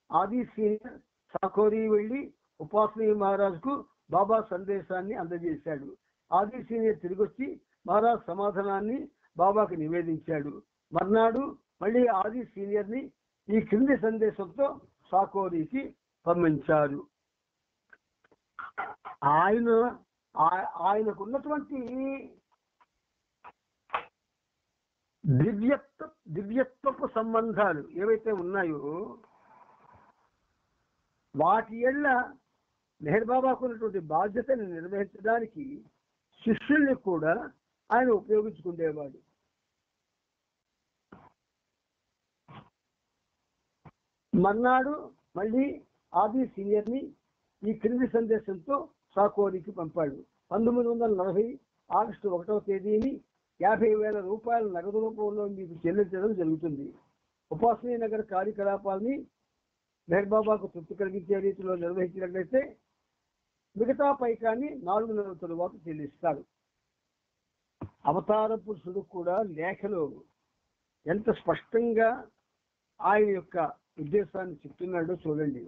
ఆది సీనియర్ సాకోరి వెళ్ళి ఉపాసనీ మహారాజ్కు బాబా సందేశాన్ని అందజేశాడు. ఆది సీనియర్ తిరిగొచ్చి మహారాజ్ సమాధానాన్ని బాబాకు నివేదించాడు. మర్నాడు మళ్ళీ ఆది సీనియర్ని ఈ క్రింది సందేశంతో సాకోరికి పంపించారు. ఆయనకున్నటువంటి దివ్యత్వపు సంబంధాలు ఏవైతే ఉన్నాయో వాటి ఎల్ల మెహర్ బాబాకు ఉన్నటువంటి బాధ్యతను నిర్వహించడానికి శిష్యుల్ని కూడా ఆయన ఉపయోగించుకునేవాడు. మర్నాడు మళ్ళీ ఆది సీనియర్ని ఈ క్రింది సందేశంతో సాకోరికి పంపాడు. 1940 ఆగస్టు 1వ తేదీని 50,000 రూపాయల నగదు రూపంలో మీకు చెల్లించడం జరుగుతుంది. ఉపాసనీ నగర్ కార్యకలాపాలని మెహర్ బాబాకు తృప్తి కలిగించే రీతిలో నిర్వహించినట్లయితే మిగతా పైకాన్ని 4 నెలల తరువాత చెల్లిస్తారు. అవతార పురుషుడు కూడా లేఖలో ఎంత స్పష్టంగా ఆయన యొక్క ఉద్దేశాన్ని చెప్తున్నాడో చూడండి.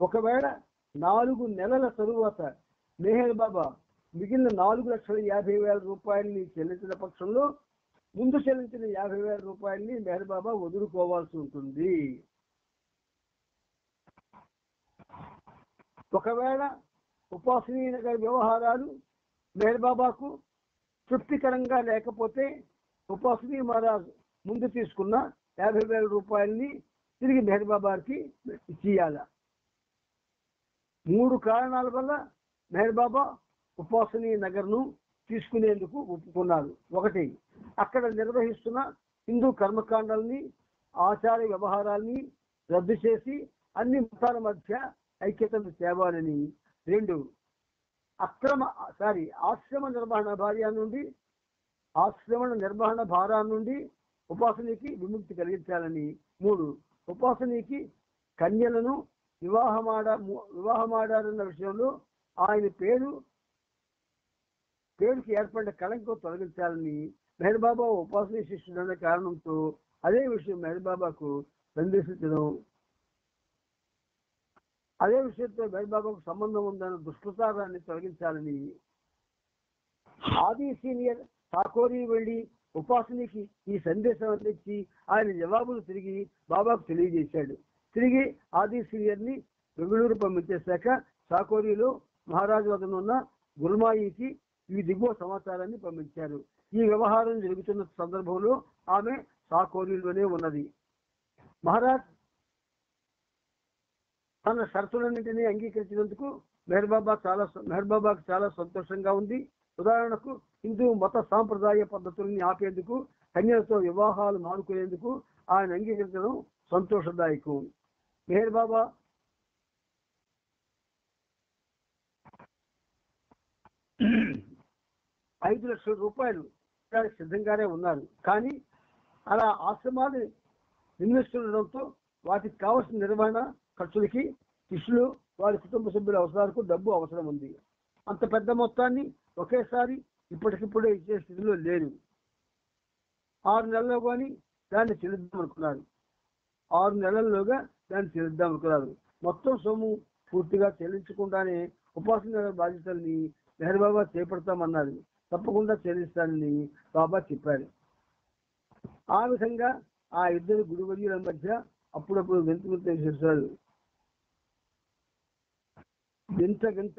ఒకవేళ 4 నెలల తరువాత మెహర్ బాబా మిగిలిన 4,50,000 రూపాయలని చెల్లించిన పక్షంలో ముందు చెల్లించిన 50,000 రూపాయలని మెహర్ బాబా వదులుకోవాల్సి ఉంటుంది. ఒకవేళ ఉపాసనీ నగర్ వ్యవహారాలు మెహర్ బాబాకు తృప్తికరంగా లేకపోతే ఉపాసనీ మహారాజ్ ముందు తీసుకున్న 50,000 రూపాయలని తిరిగి మెహర్ బాబాకి ఇచ్చేయాల. 3 కారణాల వల్ల మెహర్ బాబా ఉపాసనీ నగర్ను తీసుకునేందుకు ఒప్పుకున్నారు. 1, అక్కడ నిర్వహిస్తున్న హిందూ కర్మకాండాలని ఆచార వ్యవహారాల్ని రద్దు చేసి అన్ని మతాల మధ్య ఐక్యతను తేవాలని. 2, ఆశ్రమ నిర్వహణ భారాన్ని నుండి ఉపాసనకి విముక్తి కలిగించాలని. 3, ఉపాసనకి కన్యలను వివాహమాడారన్న విషయంలో ఆయన పేరుకి ఏర్పడిన కళంకం తొలగించాలని. మెహర్ బాబా ఉపాసనీ శిష్యుడు అనే కారణంతో అదే విషయం మెహర్ బాబాకు సందేశించడం, అదే విషయంతో మెహర్ బాబాకు సంబంధం ఉందన్న దుష్ప్రచారాన్ని తొలగించాలని. ఆది సీనియర్ సాకోరి వెళ్లి ఉపాసనకి ఈ సందేశం అందించి ఆయన జవాబులు తిరిగి బాబాకు తెలియజేశాడు. తిరిగి ఆది సీనియర్ని బెంగళూరు పంపించేశాక సాకోరిలో మహారాజు వద్దనున్న ఉన్న గుల్మాయికి ఈ దిగువ సమాచారాన్ని పంపించారు. ఈ వ్యవహారం జరుగుతున్న సందర్భంలో ఆమె సాకోరిలోనే ఉన్నది. మహారాజ్ తన షరతులన్నింటినీ అంగీకరించినందుకు మెహర్ బాబాకు చాలా సంతోషంగా ఉంది. ఉదాహరణకు హిందూ మత సాంప్రదాయ పద్ధతుల్ని ఆపేందుకు, కన్యలతో వివాహాలు మానుకునేందుకు ఆయన అంగీకరించడం సంతోషదాయకం. మెహర్ బాబా 5 లక్షల రూపాయలు సిద్ధంగానే ఉన్నారు. కానీ అలా ఆశ్రమాలు నిర్మిస్తుండడంతో వాటికి కావలసిన నిర్వహణ ఖర్చులకి శిష్యులు వారి కుటుంబ సభ్యుల అవసరాలకు డబ్బు అవసరం ఉంది. అంత పెద్ద మొత్తాన్ని ఒకేసారి ఇప్పటికిప్పుడే ఇచ్చే స్థితిలో లేరు. 6 నెలల్లో కానీ దాన్ని చెల్లిద్దాం అనుకున్నారు. 6 నెలల్లోగా దాన్ని చెల్లిద్దాం అనుకున్నారు. మొత్తం సొమ్ము పూర్తిగా చెల్లించకుండానే ఉపాసన బాధ్యతల్ని మెహర్ బాబా చేపడతామన్నారు. తప్పకుండా చెల్లిస్తానని బాబా చెప్పారు. ఆ విధంగా ఆ ఇద్దరు గురువర్యుల మధ్య అప్పుడప్పుడు వింత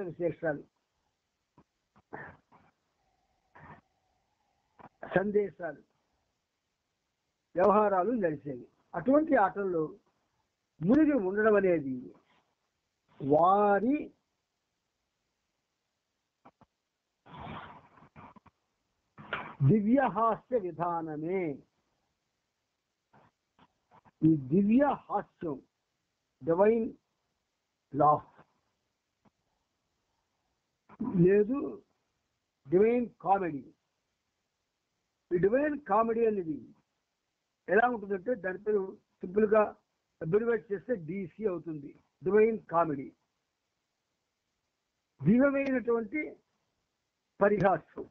విశేషాలు సందేశాలు వ్యవహారాలు నడిచేవి. అటువంటి ఆటల్లో మునిగి ఉండడం అనేది వారి దివ్య హాస్య విధానమే. ఈ దివ్య హాస్యం, డివైన్ లాఫ్ లేదు డివైన్ కామెడీ. ఈ డివైన్ కామెడీ అనేది ఎలా ఉంటుందంటే దాని పేరు సింపుల్ గా అబ్రివేట్ చేస్తే DC అవుతుంది. డివైన్ కామెడీ దివ్యమైనటువంటి పరిహాస్యం,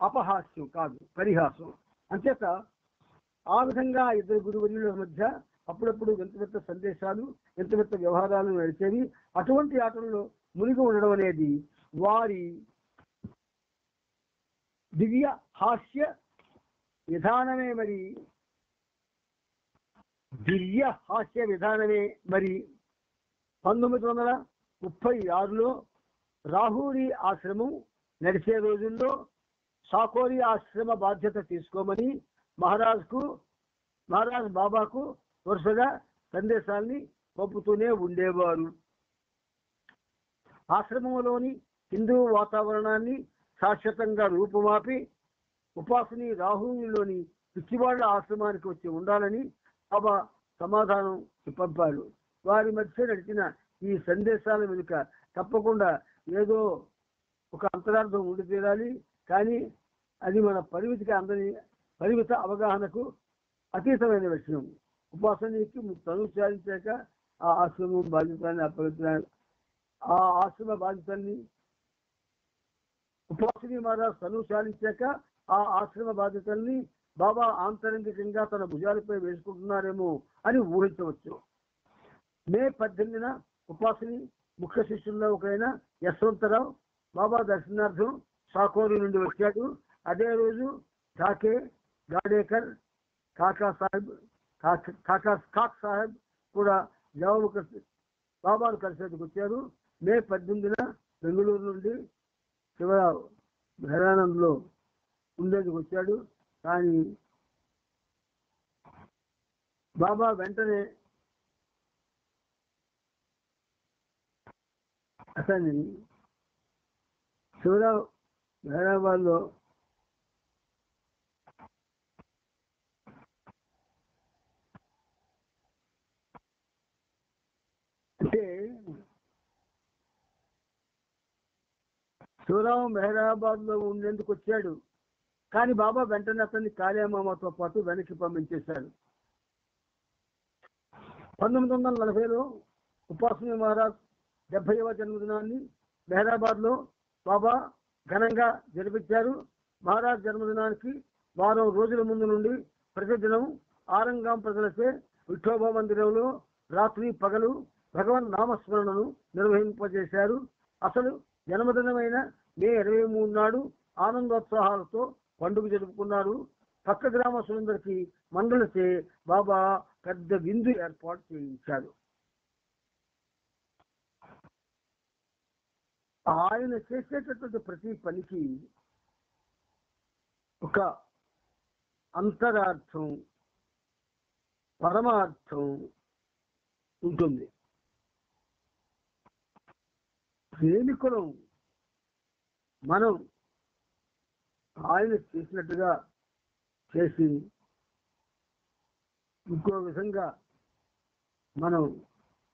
అపహాస్యం కాదు, పరిహాసం. అంచేత ఆ విధంగా ఇద్దరు గురువర్యుల మధ్య అప్పుడప్పుడు వింత సందేశాలు, వింత వ్యవహారాలు నడిచేవి. అటువంటి ఆటల్లో మునిగి ఉండడం అనేది వారి దివ్య హాస్య విధానమే. మరి దివ్య హాస్య విధానమే. మరి 1936లో రాహురి ఆశ్రమం నడిచే రోజుల్లో సాకోరి ఆశ్రమ బాధ్యత తీసుకోమని మహారాజ్ బాబాకు వరుసగా సందేశాల్ని పంపుతూనే ఉండేవారు. ఆశ్రమంలోని హిందూ వాతావరణాన్ని శాశ్వతంగా రూపుమాపి ఉపాసని రాహుల్లోని పిచ్చివాళ్ల ఆశ్రమానికి వచ్చి ఉండాలని బాబా సమాధానం పంపారు. వారి మధ్య నడిచిన ఈ సందేశాల వెనుక తప్పకుండా ఏదో ఒక అంతరార్థం ఉండి తీరాలి. కానీ అది మన పరిమిత అవగాహనకు అతీతమైన విషయం. ఉపాసనకి తనువు చాలించాక ఆ ఆశ్రమం బాధ్యతల్ని ఆ ఆశ్రమ బాధ్యతల్ని ఉపాసని మహారాజ్ తనువు చాలించాక ఆ ఆశ్రమ బాధ్యతల్ని బాబా ఆంతరంగికంగా తన భుజాలపై వేసుకుంటున్నారేమో అని ఊహించవచ్చు. మే 18న ఉపాసని ముఖ్య శిష్యుల్లో ఒకరైన యశ్వంతరావు బాబా దర్శనార్థం సాకోరి నుండి వచ్చాడు. అదే రోజు ఠాకే గాడేకర్ కాకా సాహెబ్ కూడా బాబాను కలిసేందుకు వచ్చారు. మే 18న బెంగళూరు నుండి శివరావు మెహరానంద్లో ఉండేందుకు వచ్చాడు. కానీ బాబా వెంటనే అతన్ని శివరావు హైదరాబాద్లో అంటే శివరావు మెహరాబాద్ లో ఉండేందుకు వచ్చాడు. కానీ బాబా వెంటనే అతన్ని కాళీమామతో పాటు వెనక్కి పంపించేశాడు. 1940లో ఉపాసని మహారాజ్ 70వ జన్మదినాన్ని మెహరాబాద్ లో బాబా ఘనంగా జరిపించారు. మహారాజ్ జన్మదినానికి వారం రోజుల ముందు నుండి ప్రతిదినం ఆరంగాం ప్రజలచే విఠోబా మందిరంలో రాత్రి పగలు భగవన్ నామస్మరణను నిర్వహింపజేశారు. అసలు జన్మదినమైన మే 23 నాడు ఆనందోత్సాహాలతో పండుగ జరుపుకున్నారు. పక్క గ్రామస్తులందరికీ మండలిచే బాబా పెద్ద విందు ఏర్పాటు చేయించారు. ఆయన చేసేటటువంటి ప్రతి పనికి ఒక అంతరార్థం, పరమార్థం ఉంటుంది. ప్రేమికులం మనం ఆయన చేసినట్టుగా చేసి ఇంకో విధంగా మనం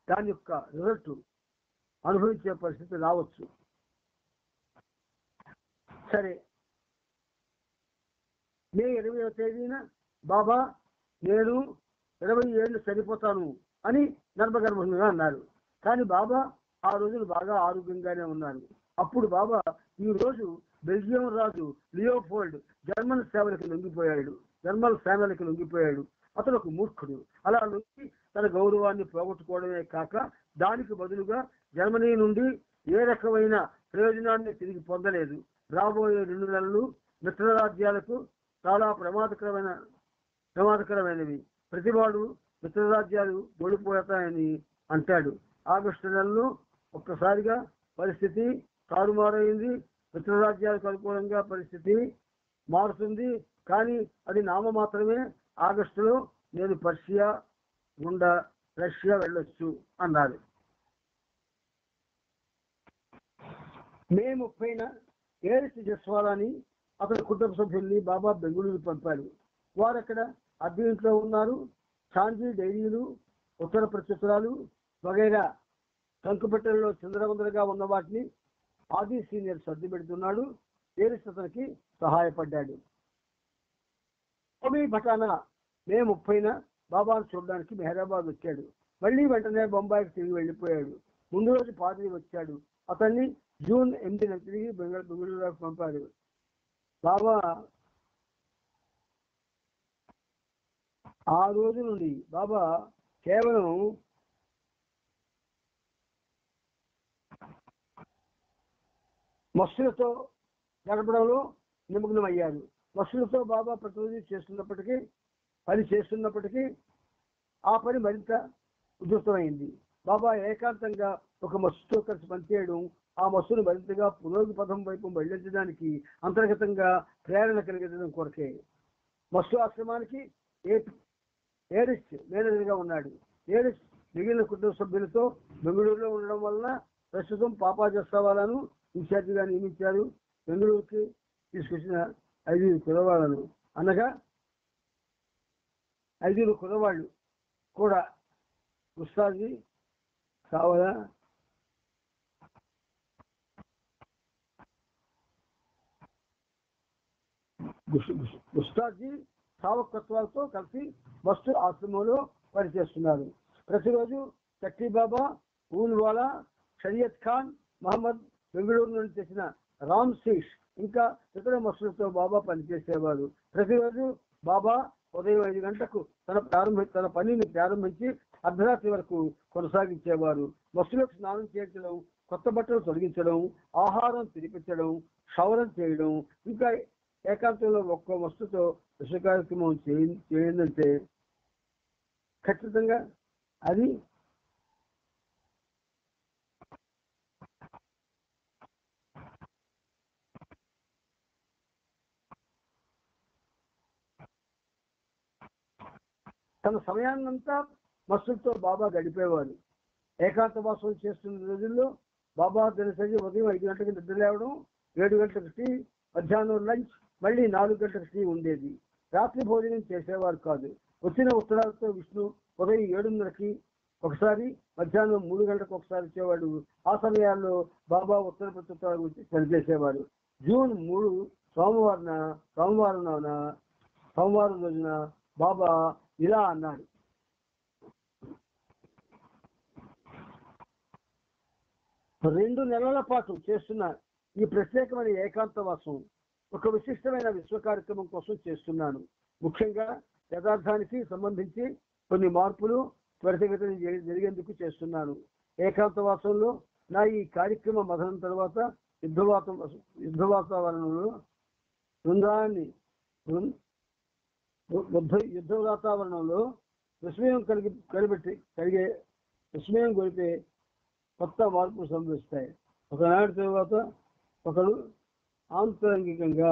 దాని యొక్క రిజల్ట్ అనుభవించే పరిస్థితి రావచ్చు. సరే, మే 20వ తేదీన బాబా నేను 20 ఏళ్ళు చనిపోతాను అని గర్భగర్భంగా అన్నారు. కానీ బాబా ఆ రోజులు బాగా ఆరోగ్యంగానే ఉన్నారు. అప్పుడు బాబా ఈ రోజు బెల్జియం రాజు లియోపోల్డ్ జర్మన్ సేవలకు లొంగిపోయాడు. అతను ఒక మూర్ఖుడు. అలా లొంగి తన గౌరవాన్ని పోగొట్టుకోవడమే కాక దానికి బదులుగా జర్మనీ నుండి ఏ రకమైన ప్రయోజనాన్ని తిరిగి పొందలేదు. రాబోయే 2 నెలలు మిత్రరాజ్యాలకు చాలా ప్రమాదకరమైనవి. ప్రతివాడు మిత్రరాజ్యాలు ఓడిపోతాయని అంటాడు. ఆగస్టు నెలలో ఒక్కసారిగా పరిస్థితి తారుమారైంది. మిత్రరాజ్యాలకు అనుకూలంగా పరిస్థితి మారుతుంది. కానీ అది నామ మాత్రమే. ఆగస్టులో నేను పర్షియా గుండా రష్యా వెళ్ళొచ్చు అన్నారు. మే 30న ఏరిస్ జస్వాలాని అతని కుటుంబ సభ్యుల్ని బాబా బెంగళూరు పంపారు. వారు అక్కడ అద్దె ఇంట్లో ఉన్నారు. ఛాంజీ డైరీలు, ఉత్తర ప్రత్యుత్తరాలు వగైరా కంకుపెట్టెలలో చిందరవందరగా ఉన్న వాటిని ఆది సీనియర్ సర్ది పెడుతున్నాడు. ఏరిస్ అతనికి సహాయపడ్డాడు. భటానా మే 30న బాబాను చూడడానికి మెహరాబాద్ వచ్చాడు. మళ్ళీ వెంటనే బొంబాయికి తిరిగి వెళ్ళిపోయాడు. ముందు రోజు పాద్రి వచ్చాడు. అతన్ని జూన్ 8న తిరిగి బెంగళూరుకు పంపారు. బాబా ఆ రోజు నుండి బాబా కేవలం మస్సులతో గడపడంలో నిమగ్నమయ్యారు. మస్సులతో బాబా ప్రతిరోజు పని చేస్తున్నప్పటికీ ఆ పని మరింత ఉధృతమైంది. బాబా ఏకాంతంగా ఒక మస్సుతో కలిసి పనిచేయడం ఆ మస్సును మరింతగా పురోగతి పథం వైపు మళ్లించడానికి అంతర్గతంగా ప్రేరణ కలిగించడం కొరకే. మస్సు ఆశ్రమానికి ఏరిస్ మేనేజర్గా ఉన్నాడు. ఏరిస్ మిగిలిన కుటుంబ సభ్యులతో బెంగళూరులో ఉండడం వలన ప్రస్తుతం పాపా జస్వాలను ఇన్ఛార్జిగా నియమించారు. బెంగళూరుకి తీసుకొచ్చిన 5 కురవాళ్లను అనగా 5 కురవాళ్ళు కూడా ఉస్తాజీ కావాలా ఉస్తాజీ సావకత్వాలతో కలిసి మస్తు ఆశ్రమంలో పనిచేస్తున్నారు. ప్రతిరోజు చక్రీ బాబా, ఊన్వాలా, షరియత్ ఖాన్, మహమ్మద్, బెంగళూరు నుండి తెచ్చిన రామ్ శీష్ ఇంకా ఇతర మస్తులతో బాబా పనిచేసేవారు. ప్రతిరోజు బాబా ఉదయం 5 గంటలకు తన పనిని ప్రారంభించి అర్ధరాత్రి వరకు కొనసాగించేవారు. మస్తులకు స్నానం చేయించడం, కొత్త బట్టలు తొలగించడం, ఆహారం తినిపించడం, క్షౌరం చేయడం, ఇంకా ఏకాంతంలో ఒక్క వస్తుతో విష కార్యక్రమం చేయందంటే ఖచ్చితంగా అది తన సమయాన్నంతా మస్తులతో బాబా గడిపేవారు. ఏకాంతవాసం చేస్తున్న రోజుల్లో బాబా దినసరి ఉదయం 5 గంటలకు నిద్ర లేవడం, 7 గంటలకు టీ, మధ్యాహ్నం లంచ్, మళ్ళీ 4 గంటలకు టీ ఉండేది. రాత్రి భోజనం చేసేవారు కాదు. వచ్చిన ఉత్తరాలతో విష్ణు ఉదయం 7:30కి ఒకసారి, మధ్యాహ్నం 3 గంటలకు ఒకసారి వచ్చేవాడు. ఆ సమయాల్లో బాబా ఉత్తర ప్రత్యుత్తరాల గురించి పనిచేసేవారు. జూన్ 3 సోమవారం రోజున బాబా ఇలా అన్నాడు: రెండు నెలల పాటు చేస్తున్న ఈ ప్రత్యేకమైన ఏకాంతవాసం ఒక విశిష్టమైన విశ్వ కార్యక్రమం కోసం చేస్తున్నాను. ముఖ్యంగా యథార్థానికి సంబంధించి కొన్ని మార్పులు త్వరితగతిన జరిగేందుకు చేస్తున్నాను. ఏకాంతవాసంలో నా ఈ కార్యక్రమం మొదలైన తర్వాత యుద్ధ వాతావరణంలో యుద్ధ వాతావరణంలో విస్మయం గొలిపే కొత్త మార్పులు సంభవిస్తాయి. ఒకనాటి తర్వాత ఒకడు ఆంతరంగికంగా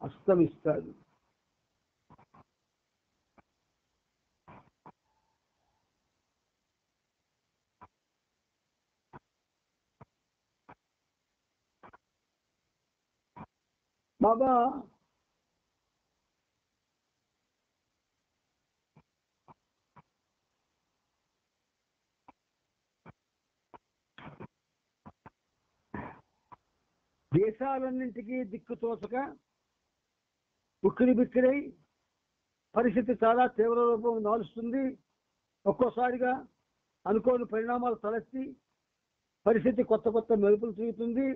అస్తమిస్తాడు. బాబా దేశాలన్నింటికీ దిక్కుతోచక ఉక్కిరి బిక్కిరై పరిస్థితి చాలా తీవ్ర రూపం దాలుస్తుంది. ఒక్కోసారిగా అనుకోని పరిణామాలు తలెత్తి పరిస్థితి కొత్త మెరుపులు తిరుగుతుంది.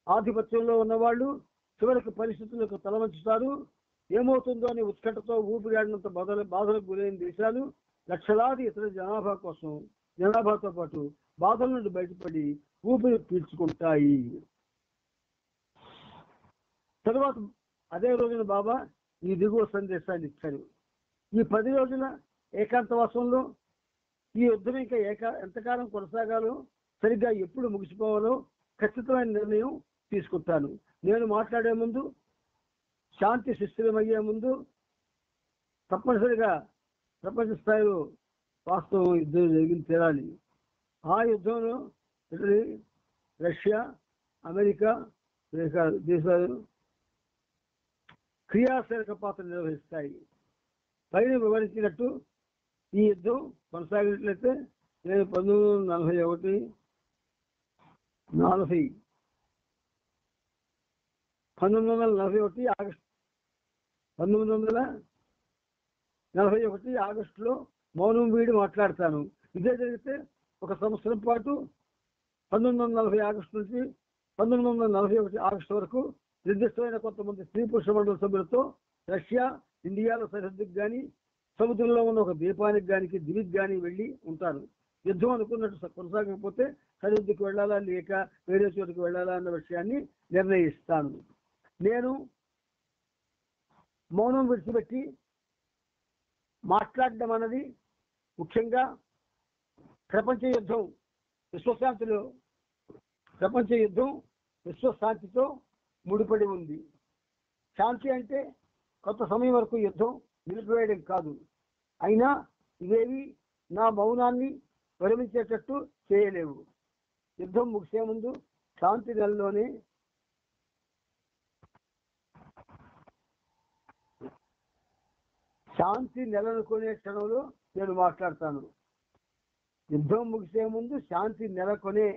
ఆధిపత్యంలో ఉన్నవాళ్ళు చివరికి పరిస్థితులకు తలవంచుతారు. ఏమవుతుందో అని ఉత్కంఠతో ఊపిరాడినంత బాధలకు గురైన దేశాలు లక్షలాది ఇతర జనాభాతో పాటు బాధల నుండి బయటపడి ఊపిరి పీల్చుకుంటాయి. తరువాత అదే రోజున బాబా ఈ దిగువ సందేశాన్ని ఇచ్చారు. ఈ 10 రోజుల ఏకాంతవాసంలో ఈ యుద్ధం ఇంకా ఎంతకాలం కొనసాగాలో, సరిగ్గా ఎప్పుడు ముగిసిపోవాలో ఖచ్చితమైన నిర్ణయం తీసుకుంటాను. నేను మాట్లాడే ముందు, శాంతి సుస్థిరమయ్యే ముందు తప్పనిసరిగా ప్రపంచ స్థాయిలో వాస్తవం యుద్ధం జరిగింది తీరాలి. ఆ యుద్ధంలో ఇటలీ, రష్యా, అమెరికా దేశాలు క్రియాశీలక పాత్ర నిర్వహిస్తాయి. పైన వివరించినట్టు ఈ యుద్ధం కొనసాగినట్లయితే నేను 1941 ఆగస్టులో మౌనం వీడి మాట్లాడతాను. ఇదే జరిగితే 1 సంవత్సరం పాటు 1940 ఆగస్టు నుంచి 1941 ఆగస్టు వరకు నిర్దిష్టమైన కొంతమంది స్త్రీ పురుష మండల సభ్యులతో రష్యా, ఇండియాలో సరిహద్దుకు కానీ, సముద్రంలో ఉన్న ఒక ద్వీపానికి కానీ వెళ్ళి ఉంటారు. యుద్ధం అనుకున్నట్టు కొనసాగకపోతే సరిహద్దుకు వెళ్ళాలా లేక వేరే చోటుకు వెళ్ళాలా అన్న విషయాన్ని నిర్ణయిస్తాను. నేను మౌనం విడిచిపెట్టి మాట్లాడడం అన్నది ముఖ్యంగా ప్రపంచ యుద్ధం విశ్వశాంతితో ముడిపడి ఉంది. శాంతి అంటే కొంత సమయం వరకు యుద్ధం నిలిపివేయడం కాదు. అయినా ఇవేవి నా మౌనాన్ని విరమించేటట్టు చేయలేవు. యుద్ధం ముగిసే ముందు శాంతి నెలకొనే క్షణంలో నేను మాట్లాడతాను. యుద్ధం ముగిసే ముందు శాంతి నెలకొనే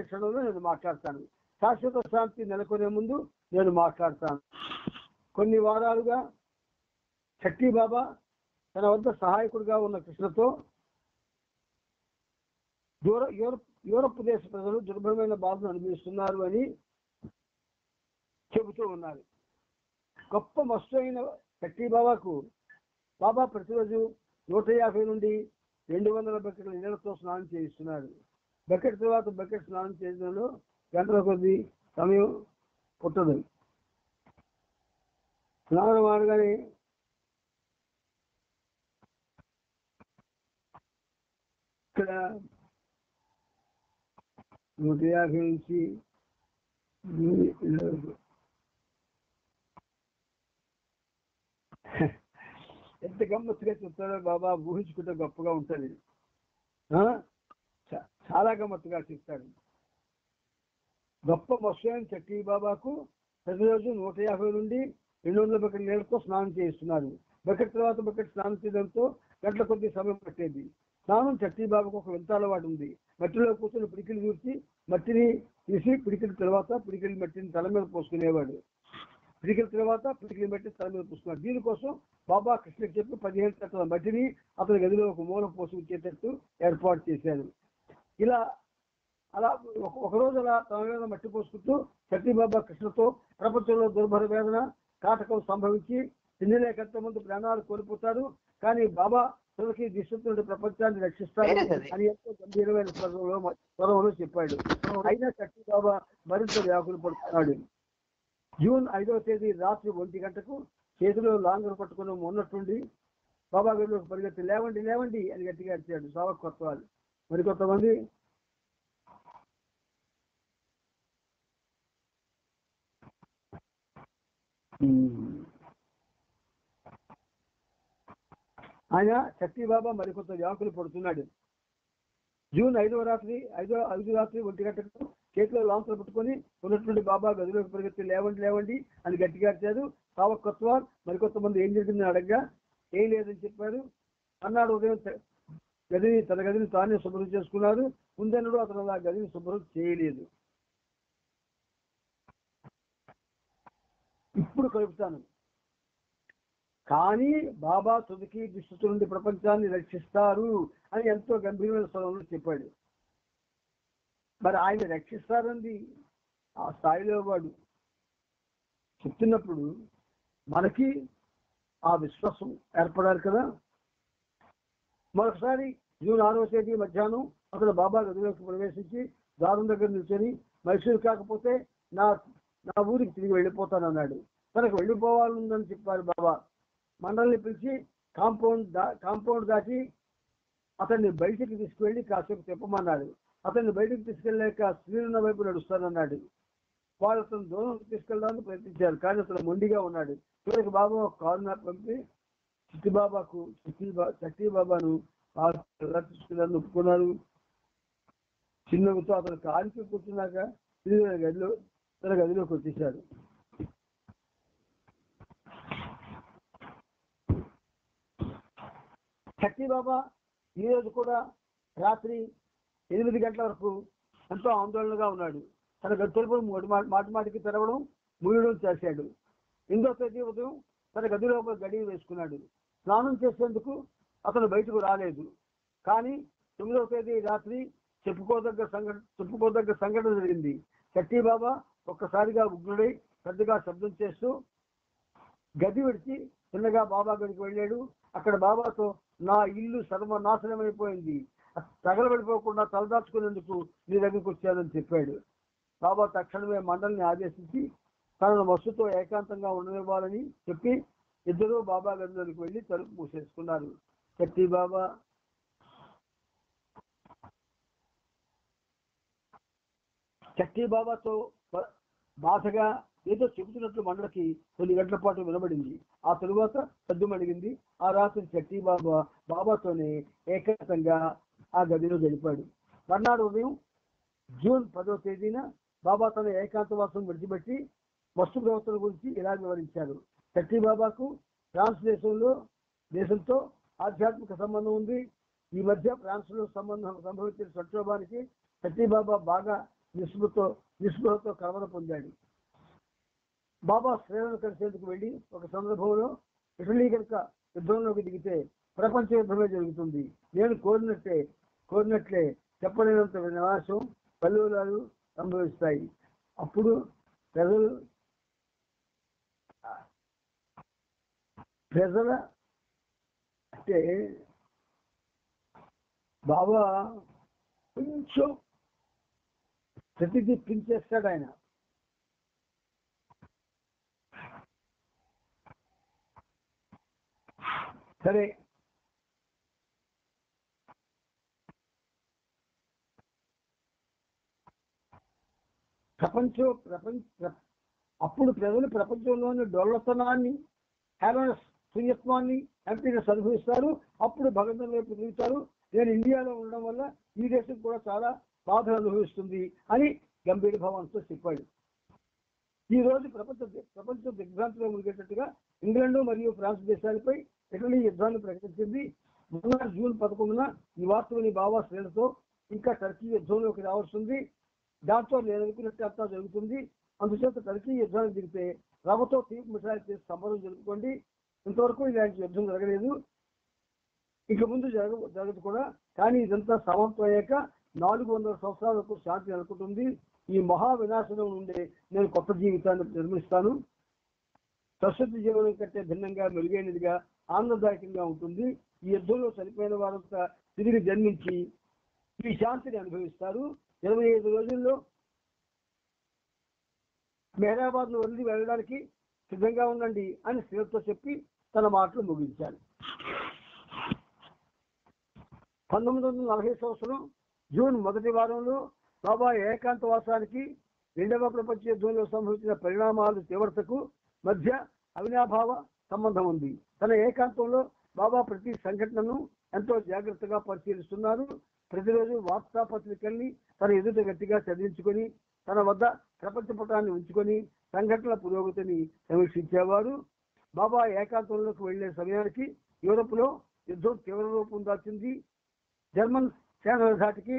క్షణంలో నేను మాట్లాడతాను. శాశ్వత శాంతి నెలకొనే ముందు నేను మాట్లాడతాను. కొన్ని వారాలుగా చట్టి బాబా తన వద్ద సహాయకుడిగా ఉన్న కృష్ణతో యూరప్ దేశ ప్రజలు దుర్భరమైన బాధను అనుభవిస్తున్నారు అని చెబుతూ ఉన్నారు. గొప్ప మస్తు అయిన చట్టి బాబాకు బాబా ప్రతిరోజు 150 నుండి 200 బకెట్ల నీళ్ళతో స్నానం చేయిస్తున్నారు. బకెట్ తర్వాత బకెట్ స్నానం చేయడంలో గంటల కొద్ది సమయం పుట్టదు. స్నానం ఆడగానే ఇక్కడ 150 నుంచి ఎంత గమ్మత్తుగా చెప్తారో బాబా, ఊహించుకుంటే గొప్పగా ఉంటుంది. చాలా గమ్మత్తుగా చెప్తాడు. గొప్ప మత్స్యం చట్టి బాబాకు ప్రతిరోజు 150 నుండి 200 బకెట్ నీళ్ళతో స్నానం చేయిస్తున్నారు. బకెట్ తర్వాత బకెట్ స్నానం చేయడంతో గంటల కొద్ది సమయం పట్టేది. స్నానం చట్టి బాబాకు ఒక వింత అలవాటు ఉంది. మట్టిలో కూర్చొని పిడికిలు చూసి మట్టిని తీసి పిడికిల తర్వాత పిడికిలి మట్టిని తల మీద పోసుకునేవాడు. పిడికిల తర్వాత పిడికిలి మట్టిని తల మీద పోసుకున్నాడు. దీనికోసం బాబా కృష్ణకి చెప్పి 15 గంటల మట్టిని అతని గదిలో ఒక మూల పోసుకొచ్చేటట్టు ఏర్పాటు చేశాడు. అలా ఒకరోజు అలా తన మీద మట్టి పోసుకుంటూ చట్టి బాబా కృష్ణతో ప్రపంచంలో దుర్భర వేదన కాటకం సంభవించి తిండిలేకంత ముందు ప్రాణాలు కోల్పోతారు, కానీ బాబా తనకి దిశ ప్రపంచాన్ని రక్షిస్తారు అని ఎంతో గంభీరమైన స్వరంలో చెప్పాడు. అయినా చట్టి బాబా మరింత వ్యాకులు పడుతున్నాడు. జూన్ 5వ తేదీ రాత్రి 1 గంటకు చేతిలో లాంగర్ పట్టుకుని ఉన్నట్టుండి బాబా గదిలోకి పరిగెత్తి లేవండి లేవండి అని గట్టిగా అరిచాడు. సావక్ కొత్తవాళ్ళు. మరికొంతమంది ఆయన చట్టి బాబా మరికొంత వ్యాకులు పడుతున్నాడు. జూన్ 5వ రాత్రి 1 గంటకు చేతిలో లాంఛలు పట్టుకొని ఉన్నటువంటి బాబా గదిలోకి పరిగెత్తి లేవండి లేవండి అని గట్టిగా అరిచారు. సావక్ కొత్తవారు మరికొంతమంది ఏం జరిగిందని అడగగా ఏం లేదని చెప్పారు. అన్నాడు ఉదయం తన గదిని తానే శుభ్రం చేసుకున్నారు. ముందెన్నడూ అతను ఆ గదిని శుభ్రం చేయలేదు. ఇప్పుడు కలుపుతాను, కానీ బాబా తుదికి దుస్థితి నుండి ప్రపంచాన్ని రక్షిస్తారు అని ఎంతో గంభీరమైన స్వరంలో చెప్పాడు. మరి ఆయన రక్షిస్తారండి ఆ స్థాయిలో వాడు చెప్తున్నప్పుడు మనకి ఆ విశ్వాసం ఏర్పడాలి కదా. మరొకసారి జూన్ 6వ తేదీ మధ్యాహ్నం అతను బాబా గదిలోకి ప్రవేశించి ద్వారం దగ్గర నిల్చొని మైసూరు కాకపోతే నా ఊరికి తిరిగి వెళ్ళిపోతానన్నాడు. తనకు వెళ్ళిపోవాలని చెప్పారు బాబా. మండలిని పిలిచి కాంపౌండ్ దాటి అతన్ని బయటికి తీసుకువెళ్ళి కాసేపు చెప్పమన్నాడు. అతన్ని బయటికి తీసుకెళ్ళాక శ్రీరున్న వైపు నడుస్తానన్నాడు. వాళ్ళు అతను దూరం తీసుకెళ్ళడానికి ప్రయత్నించారు, కానీ అతను మొండిగా ఉన్నాడు. చివరికి బాబా ఒక కారున పంపి చట్టి బాబాను తీసుకెళ్ళాలని ఒప్పుకున్నారు. చిన్నతో అతను కారికి కూర్చున్నాక తన గదిలోకి వచ్చేశాడు. చట్టి బాబా ఈరోజు కూడా రాత్రి 8 గంటల వరకు ఎంతో ఆందోళనగా ఉన్నాడు. తన గది తలుపులు మాటికి తెరవడం మూయడం చేశాడు. 8వ తేదీ ఉదయం తన గది లోపల గడియ వేసుకున్నాడు. స్నానం చేసేందుకు అతను బయటకు రాలేదు. కానీ 9వ తేదీ రాత్రి చెప్పుకోదగ్గ సంఘటన జరిగింది. చట్టి బాబా ఒక్కసారిగా ఉగ్రుడై పెద్దగా శబ్దం చేస్తూ గది విడిచి చిన్నగా బాబా గదికి వెళ్ళాడు. అక్కడ బాబాతో నా ఇల్లు సర్వనాశనమైపోయింది, తగలబడిపోకుండా తలదాచుకునేందుకు నీ దగ్గరికి వచ్చానని చెప్పాడు. బాబా తక్షణమే మండలిని ఆదేశించి తనను మస్సుతో ఏకాంతంగా ఉండనివ్వాలని చెప్పి ఇద్దరు బాబా గదిలోకి వెళ్ళి తలుపు మూసేసుకున్నారు. శక్తి బాబా బాబాతో బాధగా ఏదో చెబుతున్నట్లు మండలకి కొన్ని గంటల పాటు వినబడింది. ఆ తరువాత సద్దుమడిగింది. ఆ రాత్రి శక్తి బాబాతోనే ఏకాంతంగా ఆ గదిలో గడిపాడు. మర్నాడు ఉదయం జూన్ 10వ తేదీన బాబా తన ఏకాంతవాసం విడిచిపెట్టి వస్తు ప్రవర్తన గురించి ఇలా వివరించారు. శక్తి బాబాకు ఫ్రాన్స్ దేశంతో ఆధ్యాత్మిక సంబంధం ఉంది. ఈ మధ్య ఫ్రాన్స్ లో సంభవించిన సంక్షోభానికి శక్తి బాబా బాగా నిస్పృహతో కలవర పొందాడు. బాబా శ్రేణులను కలిసేందుకు వెళ్ళి ఒక సందర్భంలో ఇటలీ కనుక యుద్ధంలోకి దిగితే ప్రపంచ యుద్ధమే జరుగుతుంది, నేను కోరినట్లే చెప్పలేనంత వినాశం కల్లోలాలు సంభవిస్తాయి. అప్పుడు ప్రజల అంటే బాబా కొంచెం ప్రతిదీపించేస్తాడు ఆయన. సరే, అప్పుడు ప్రజలు ప్రపంచంలోని డొల్లతనాన్ని, శూన్యత్వాన్ని ఎంపీనెస్ అనుభవిస్తారు. అప్పుడు భగవంతుని వైపు తిరుగుతారు. నేను ఇండియాలో ఉండడం వల్ల ఈ దేశం కూడా చాలా బాధలు అనుభవిస్తుంది అని గంభీర భావంతో చెప్పాడు. ఈ రోజు ప్రపంచ దిగ్భ్రాంతిలో మునిగేటట్టుగా ఇంగ్లాండ్ మరియు ఫ్రాన్స్ దేశాలపై ఇటలీ యుద్ధాన్ని ప్రకటించింది. మొన్న జూన్ 11న ఈ వార్తలోని బాబా శ్రేణులతో ఇంకా టర్కీ యుద్ధంలోకి రావాల్సింది. దాంతో నేను అనుకున్నట్టు అంతా జరుగుతుంది. అందుచేత టర్కీ యుద్ధానికి దిగితే రవ్వతో తీపి మిఠాయి చేసి సంబరం జరుపుకోండి. ఇంతవరకు ఇలాంటి యుద్ధం జరగలేదు, ఇక ముందు జరగదు కూడా. కానీ ఇదంతా సమాప్తం అయ్యాక 400 సంవత్సరాలకు శాంతి నెలకొంటుంది. ఈ మహా వినాశనం నుండి నేను కొత్త జీవితాన్ని నిర్మిస్తాను. ప్రస్తుత జీవనం కంటే భిన్నంగా, మెరుగైనదిగా, ఆనందదాయకంగా ఉంటుంది. ఈ యుద్ధంలో చనిపోయిన వారంతా తిరిగి జన్మించి ఈ శాంతిని అనుభవిస్తారు. 25 రోజుల్లో మెహరాబాద్ ను వదిలి వెళ్ళడానికి సిద్ధంగా ఉండండి అని శ్రీలతో చెప్పి తన మాటలు ముగించాడు. 1940 సంవత్సరం జూన్ మొదటి వారంలో బాబా ఏకాంతవాసానికి, రెండవ ప్రపంచ యుద్ధంలో సంభవించిన పరిణామాల తీవ్రతకు మధ్య అవినాభావ సంబంధం ఉంది. తన ఏకాంతంలో బాబా ప్రతి సంఘటనను ఎంతో జాగ్రత్తగా పరిశీలిస్తున్నారు. ప్రతిరోజు వార్తాపత్రికల్ని తన ఎదుట గట్టిగా చదివించుకొని, తన వద్ద ప్రపంచ పటాన్ని ఉంచుకొని సంఘటనల పురోగతిని సమీక్షించేవారు. బాబా ఏకాంతంలోకి వెళ్లే సమయానికి యూరప్ లో యుద్ధం తీవ్ర రూపం దాల్చింది. జర్మన్ సేనల ధాటికి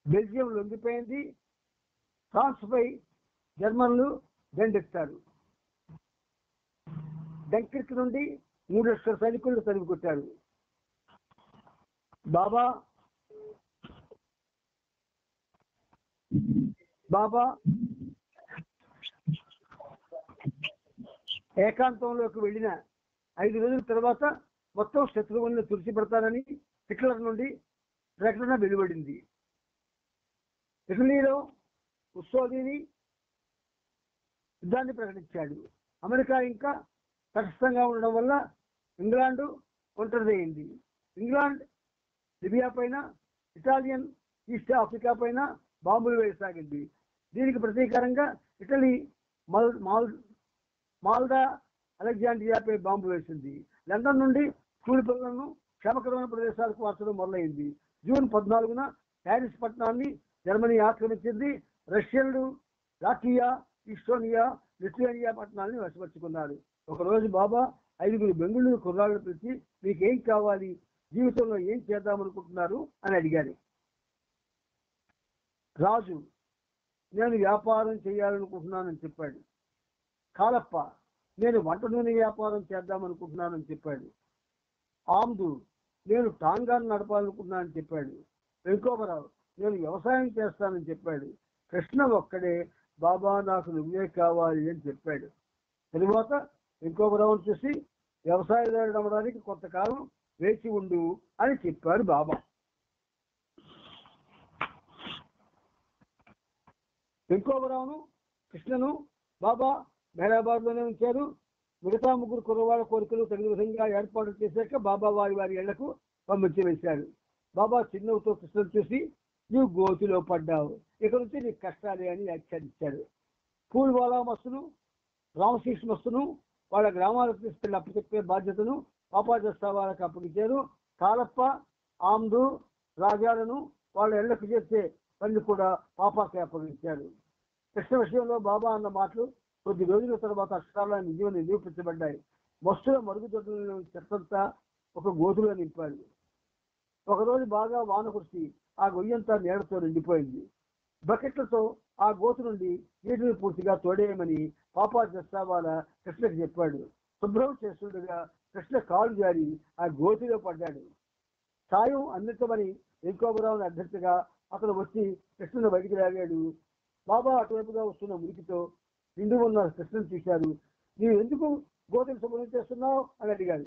బెల్జియం లొంగిపోయింది. ఫ్రాన్స్ పై జర్మన్లు దండెత్తారు. డంకిర్క్ నుండి 3 లక్షల సైనికులను తరిమి కొట్టారు. బాబా ఏకాంతంలోకి వెళ్ళిన 5 రోజుల తర్వాత మొత్తం శత్రువులను తుడిచిపెడతానని హిట్లర్ నుండి ప్రకటన వెలువడింది. ఇటలీలో ముస్సోలిని యుద్ధాన్ని ప్రకటించాడు. అమెరికా ఇంకా తటస్థంగా ఉండడం వల్ల ఇంగ్లాండ్ ఒంటరిదైంది. ఇంగ్లాండ్ లిబియా పైన, ఇటాలియన్ ఈస్ట్ ఆఫ్రికా పైన బాంబులు వేయసాగింది. దీనికి ప్రతీకారంగా ఇటలీ మాల్దా, అలెగ్జాండ్రియాపై బాంబు వేసింది. లండన్ నుండి స్కూల్ పిల్లలను క్షేమకరమైన ప్రదేశాలకు మార్చడం మొదలైంది. జూన్ 14న ప్యారిస్ పట్టణాన్ని జర్మనీ ఆక్రమించింది. రష్యన్లు లాట్వియా, ఈస్టోనియా, లిథువేనియా పట్టణాన్ని వశపరుచుకున్నారు. ఒకరోజు బాబా 5 బెంగుళూరు కుర్రాళ్ళు పిలిచి, మీకేం కావాలి, జీవితంలో ఏం చేద్దామనుకుంటున్నారు అని అడిగారు. రాజు, నేను వ్యాపారం చేయాలనుకుంటున్నానని చెప్పాడు. కాలప్ప, నేను వంట నూనె వ్యాపారం చేద్దామనుకుంటున్నానని చెప్పాడు. ఆమ్దు, నేను టాంగాను నడపాలనుకుంటున్నానని చెప్పాడు. వెంకోబరావు, నేను వ్యవసాయం చేస్తానని చెప్పాడు. కృష్ణ ఒక్కడే, బాబా నాకు నువ్వే కావాలి అని చెప్పాడు. తరువాత వెంకోబరావును చూసి, వ్యవసాయదారుడు అవ్వడానికి కొంతకాలం వేచి ఉండు అని చెప్పాడు బాబా. వెంకోబరావును కృష్ణను బాబా మెహరాబాద్లోనే ఉంచారు. మిగతా ముగ్గురు కుర్రవాళ్ళ కోరికలు తగిన విధంగా ఏర్పాటు చేశాక బాబా వారి ఇళ్లకు పంపించి వేశారు. బాబా చిరునవ్వుతో కృష్ణను చూసి, నువ్వు గోతిలో పడ్డావు, ఇక నుంచి నీకు కష్టాలే అని వ్యాఖ్యానించాడు. పూల్వాలా మస్తును రామశీష్ మస్తును వాళ్ళ గ్రామాలకు తీసుకెళ్లి అప్పచెప్పే బాధ్యతను పాపా జస్తా వాళ్ళకి అప్పగించారు. కాలప్ప, ఆమ్దు, రాజాలను వాళ్ళ ఇళ్లకు చేసే పని కూడా పాపాకి అప్పగించారు. కృష్ణ విషయంలో బాబా అన్న మాటలు కొద్ది రోజుల తర్వాత అక్షరాల నిజమని నిరూపించబడ్డాయి. మస్తుల మరుగుదొడ్లలో చెత్తంతా ఒక గోతులో నింపాడు. ఒకరోజు బాగా వాన కురిసి ఆ గొయ్యంతా నీడతో నిండిపోయింది. బకెట్లతో ఆ గోతు నుండి నీటిని పూర్తిగా తోడేయమని పాపా జస్సావాలా కృష్ణకి చెప్పాడు. శుభ్రం చేస్తుండగా కృష్ణ కాలు జారి ఆ గోతిలో పడ్డాడు. సాయం అందించమని వెంకోబరావుని అభ్యర్థిగా అతను వచ్చి కృష్ణను బయటికి లాగాడు. బాబా అటువైపుగా వస్తున్న మురికితో నిండు ఉన్న కృష్ణను చూశారు. నీవు ఎందుకు గోతిని శుభ్రం చేస్తున్నావు అని అడిగాడు.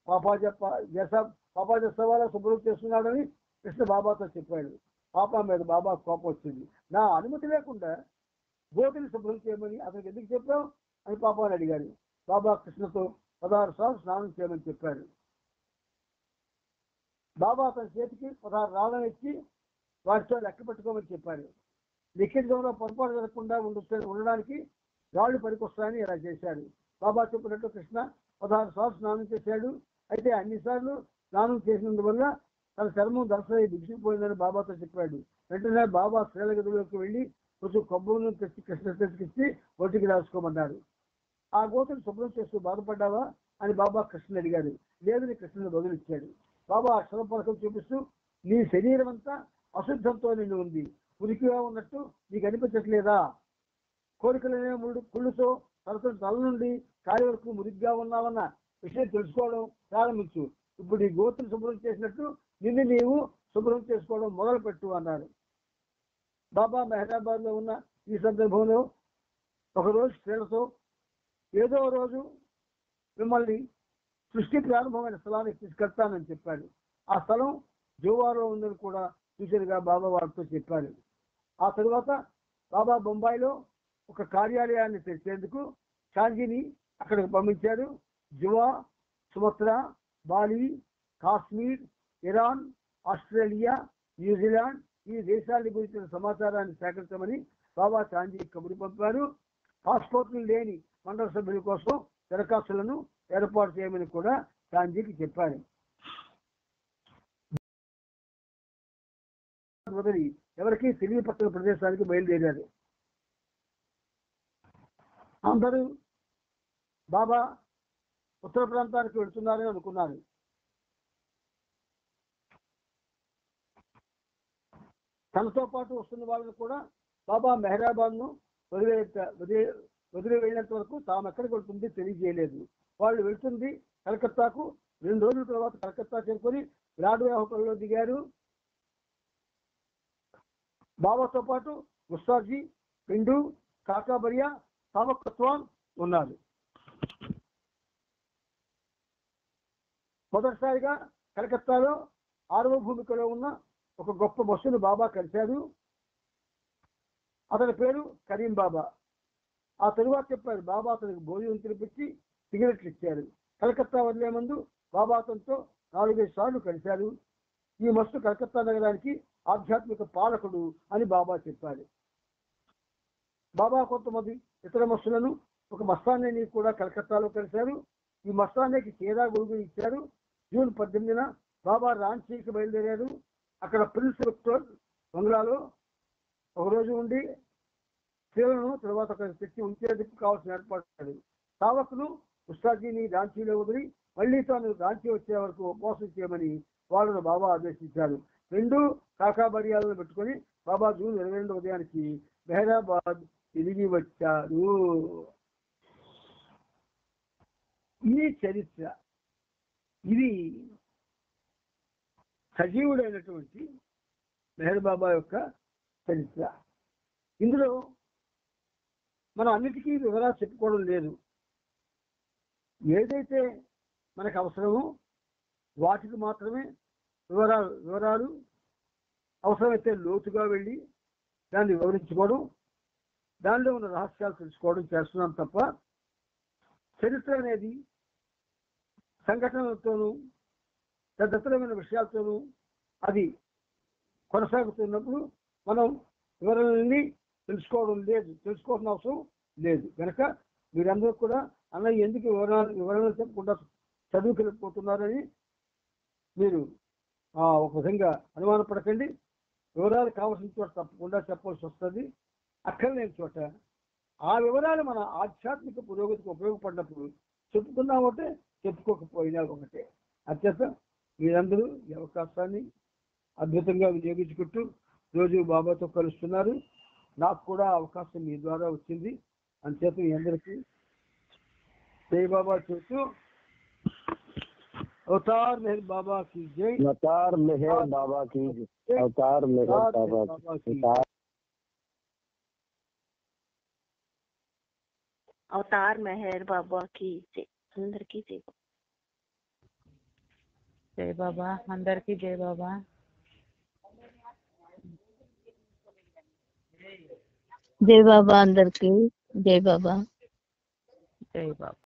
పాపా జస్సావాలా శుభ్రం చేస్తున్నాడని కృష్ణ బాబాతో చెప్పాడు. పాపా మీద బాబా కోపం వచ్చింది. నా అనుమతి లేకుండా గోతిని శుభ్రం చేయమని అతనికి ఎందుకు చెప్పావు అని పాపాని అడిగాడు. బాబా కృష్ణతో 16 సార్లు స్నానం చేయమని చెప్పాడు. బాబా అతని చేతికి 16 రాళ్ళను ఇచ్చి వాటితో లెక్క పెట్టుకోమని చెప్పాడు. లెక్కించడంలో పొరపాటు జరగకుండా ఉండడానికి రాళ్ళు పనికొస్తాయని ఇలా చేశాడు. బాబా చెప్పినట్టు కృష్ణ 16 సార్లు స్నానం చేశాడు. అయితే అన్నిసార్లు స్నానం చేసినందువల్ల తన చర్మం దర్శనం దిగిసిపోయిందని బాబాతో చెప్పాడు. వెంటనే బాబా శ్రీల గదిలోకి వెళ్ళి కొంచెం కొబ్బరిని తెచ్చి కృష్ణ తెచ్చికిచ్చి ఒంటికి రాసుకోమన్నాడు. ఆ గోతులు శుభ్రం చేస్తూ బాధపడ్డావా అని బాబా కృష్ణ అడిగాడు. లేదని కృష్ణను బదులిచ్చాడు. బాబా అక్షర పలకం చూపిస్తూ, నీ శరీరం అంతా అశుద్ధంతో నిండి ఉంది, మురికిగా ఉన్నట్టు నీకు అనిపించట్లేదా? కోరికలనే కుళ్ళుతో తల నుండి కాలి వరకు మురికిగా ఉన్నావన్న విషయం తెలుసుకోవడం ప్రారంభించు. ఇప్పుడు ఈ గోతులు శుభ్రం చేసినట్టు నిన్ను నీవు శుభ్రం చేసుకోవడం మొదలు పెట్టు అన్నాడు. బాబా మెహరాబాద్ లో ఉన్న ఈ సందర్భంలో ఒకరోజు స్త్రీలతో, ఏదో రోజు మిమ్మల్ని సృష్టి ప్రారంభమైన స్థలానికి తీసుకెళ్తానని చెప్పాడు. ఆ స్థలం జోవాలో ఉందని కూడా సూచనగా బాబా వారితో చెప్పారు. ఆ తరువాత బాబా బొంబాయిలో ఒక కార్యాలయాన్ని తెరిచేందుకు షాంజీని అక్కడికి పంపించారు. Jua, Sumatra, Bali, Kashmir, Iran, Australia, New Zealand ఈ దేశాల గురించిన సమాచారాన్ని సేకరించమని బాబా షాంజీకి కబురు పంపారు. పాస్పోర్ట్లు లేని మండల సభ్యుల కోసం దరఖాస్తులను ఏర్పాటు చేయమని కూడా షాంజీకి చెప్పారు. వదిలి ఎవరికి తెలియపట్టిన ప్రదేశానికి బయలుదేరారు. అందరూ బాబా ఉత్తర ప్రాంతానికి వెళ్తున్నారని అనుకున్నారు. తనతో పాటు వస్తున్న వాళ్ళని కూడా బాబా మెహరాబాద్ ను వదిలి వెళ్ళినంత వరకు తాము ఎక్కడికి వెళ్తుంది తెలియజేయలేదు. వాళ్ళు వెళ్తుంది కలకత్తాకు. 2 రోజుల తర్వాత కలకత్తా చేరుకొని బ్రాడ్వే హోటల్లో దిగారు. బాబాతో పాటు గుస్తాజీ, పిండు, కాకాబరియా, సావకత్వాన్ ఉన్నారు. మొదటిసారిగా కలకత్తాలో 6వ భూమికలో ఉన్న ఒక గొప్ప బస్సును బాబా కలిశారు. అతని పేరు కరీం బాబా. ఆ తరువాత చెప్పారు బాబా అతనికి భోజనం తినిపించి సిగరెట్లు ఇచ్చారు. కలకత్తా వదిలే ముందు బాబా అతనితో 4-5 సార్లు కలిశారు. ఈ మస్తు కలకత్తా నగరానికి ఆధ్యాత్మిక పాలకుడు అని బాబా చెప్పారు. బాబా కొంతమంది ఇతర మస్తులను, ఒక మస్తానేని కూడా కలకత్తాలో కలిశారు. ఈ మస్తానేకి చీరా గొడుగు ఇచ్చారు. జూన్ 18న బాబా రాంచీకి బయలుదేరారు. అక్కడ ప్రిన్స్ విక్టర్ బంగ్లాలో ఒకరోజు ఉండి స్త్రీలను తర్వాత తెచ్చి ఉంచేందుకు కావాల్సిన ఏర్పాటు. సావక్ను, ఉస్తాజీని రాంచీలో వదిలి మళ్లీ తాను రాంచీ వచ్చే వరకు ఉపవాసం చేయమని వాళ్ళను బాబా ఆదేశించారు. 2 కాకాబరియాలను పెట్టుకుని బాబా జూన్ 22 ఉదయానికి మెహరాబాద్ తిరిగి వచ్చారు. ఈ చరిత్ర ఇది సజీవుడైనటువంటి మెహర్ బాబా యొక్క చరిత్ర. ఇందులో మనం అన్నిటికీ వివరాలు చెప్పుకోవడం లేదు. ఏదైతే మనకు అవసరమో వాటికి మాత్రమే వివరాలు అవసరమైతే లోతుగా వెళ్ళి దాన్ని వివరించుకోవడం, దానిలో ఉన్న రహస్యాలు తెలుసుకోవడం చేస్తున్నాం తప్ప చరిత్ర అనేది సంఘటనలతోనూ తదితరమైన విషయాలతోనూ అది కొనసాగుతున్నప్పుడు మనం వివరణల్ని తెలుసుకోవాల్సిన అవసరం లేదు. కనుక మీరందరూ కూడా అన్నయ్య ఎందుకు వివరణ చెప్పకుండా చదువుకెళ్ళిపోతున్నారని మీరు ఒక విధంగా అనుమానపడకండి. వివరాలు కావాల్సిన చోట తప్పకుండా చెప్పాల్సి వస్తుంది. అక్కర్లేని చోట ఆ వివరాలు మన ఆధ్యాత్మిక పురోగతికి ఉపయోగపడినప్పుడు చెప్పుకున్నామంటే చెప్పుకోకపోయినా ఒకటే. అత్యంత మీరందరూ ఈ అవకాశాన్ని అద్భుతంగా వినియోగించుకుంటూ రోజు బాబాతో కలుస్తున్నారు. నాకు కూడా అవకాశం మీ ద్వారా వచ్చింది. అంచేత మీ అందరికీ జై బాబా చెప్తూ అవతార్ మెహర్ బాబా की जय, अवतार मेहर बाबा की जय, अवतार मेहर बाबा की जय, అవతార్ మెహర్ బాబా की जय. అందరికీ జై. జై బాబా, అందరికీ జై బాబా. జై బాబా అందరికి. జై బాబా. జై బాబా.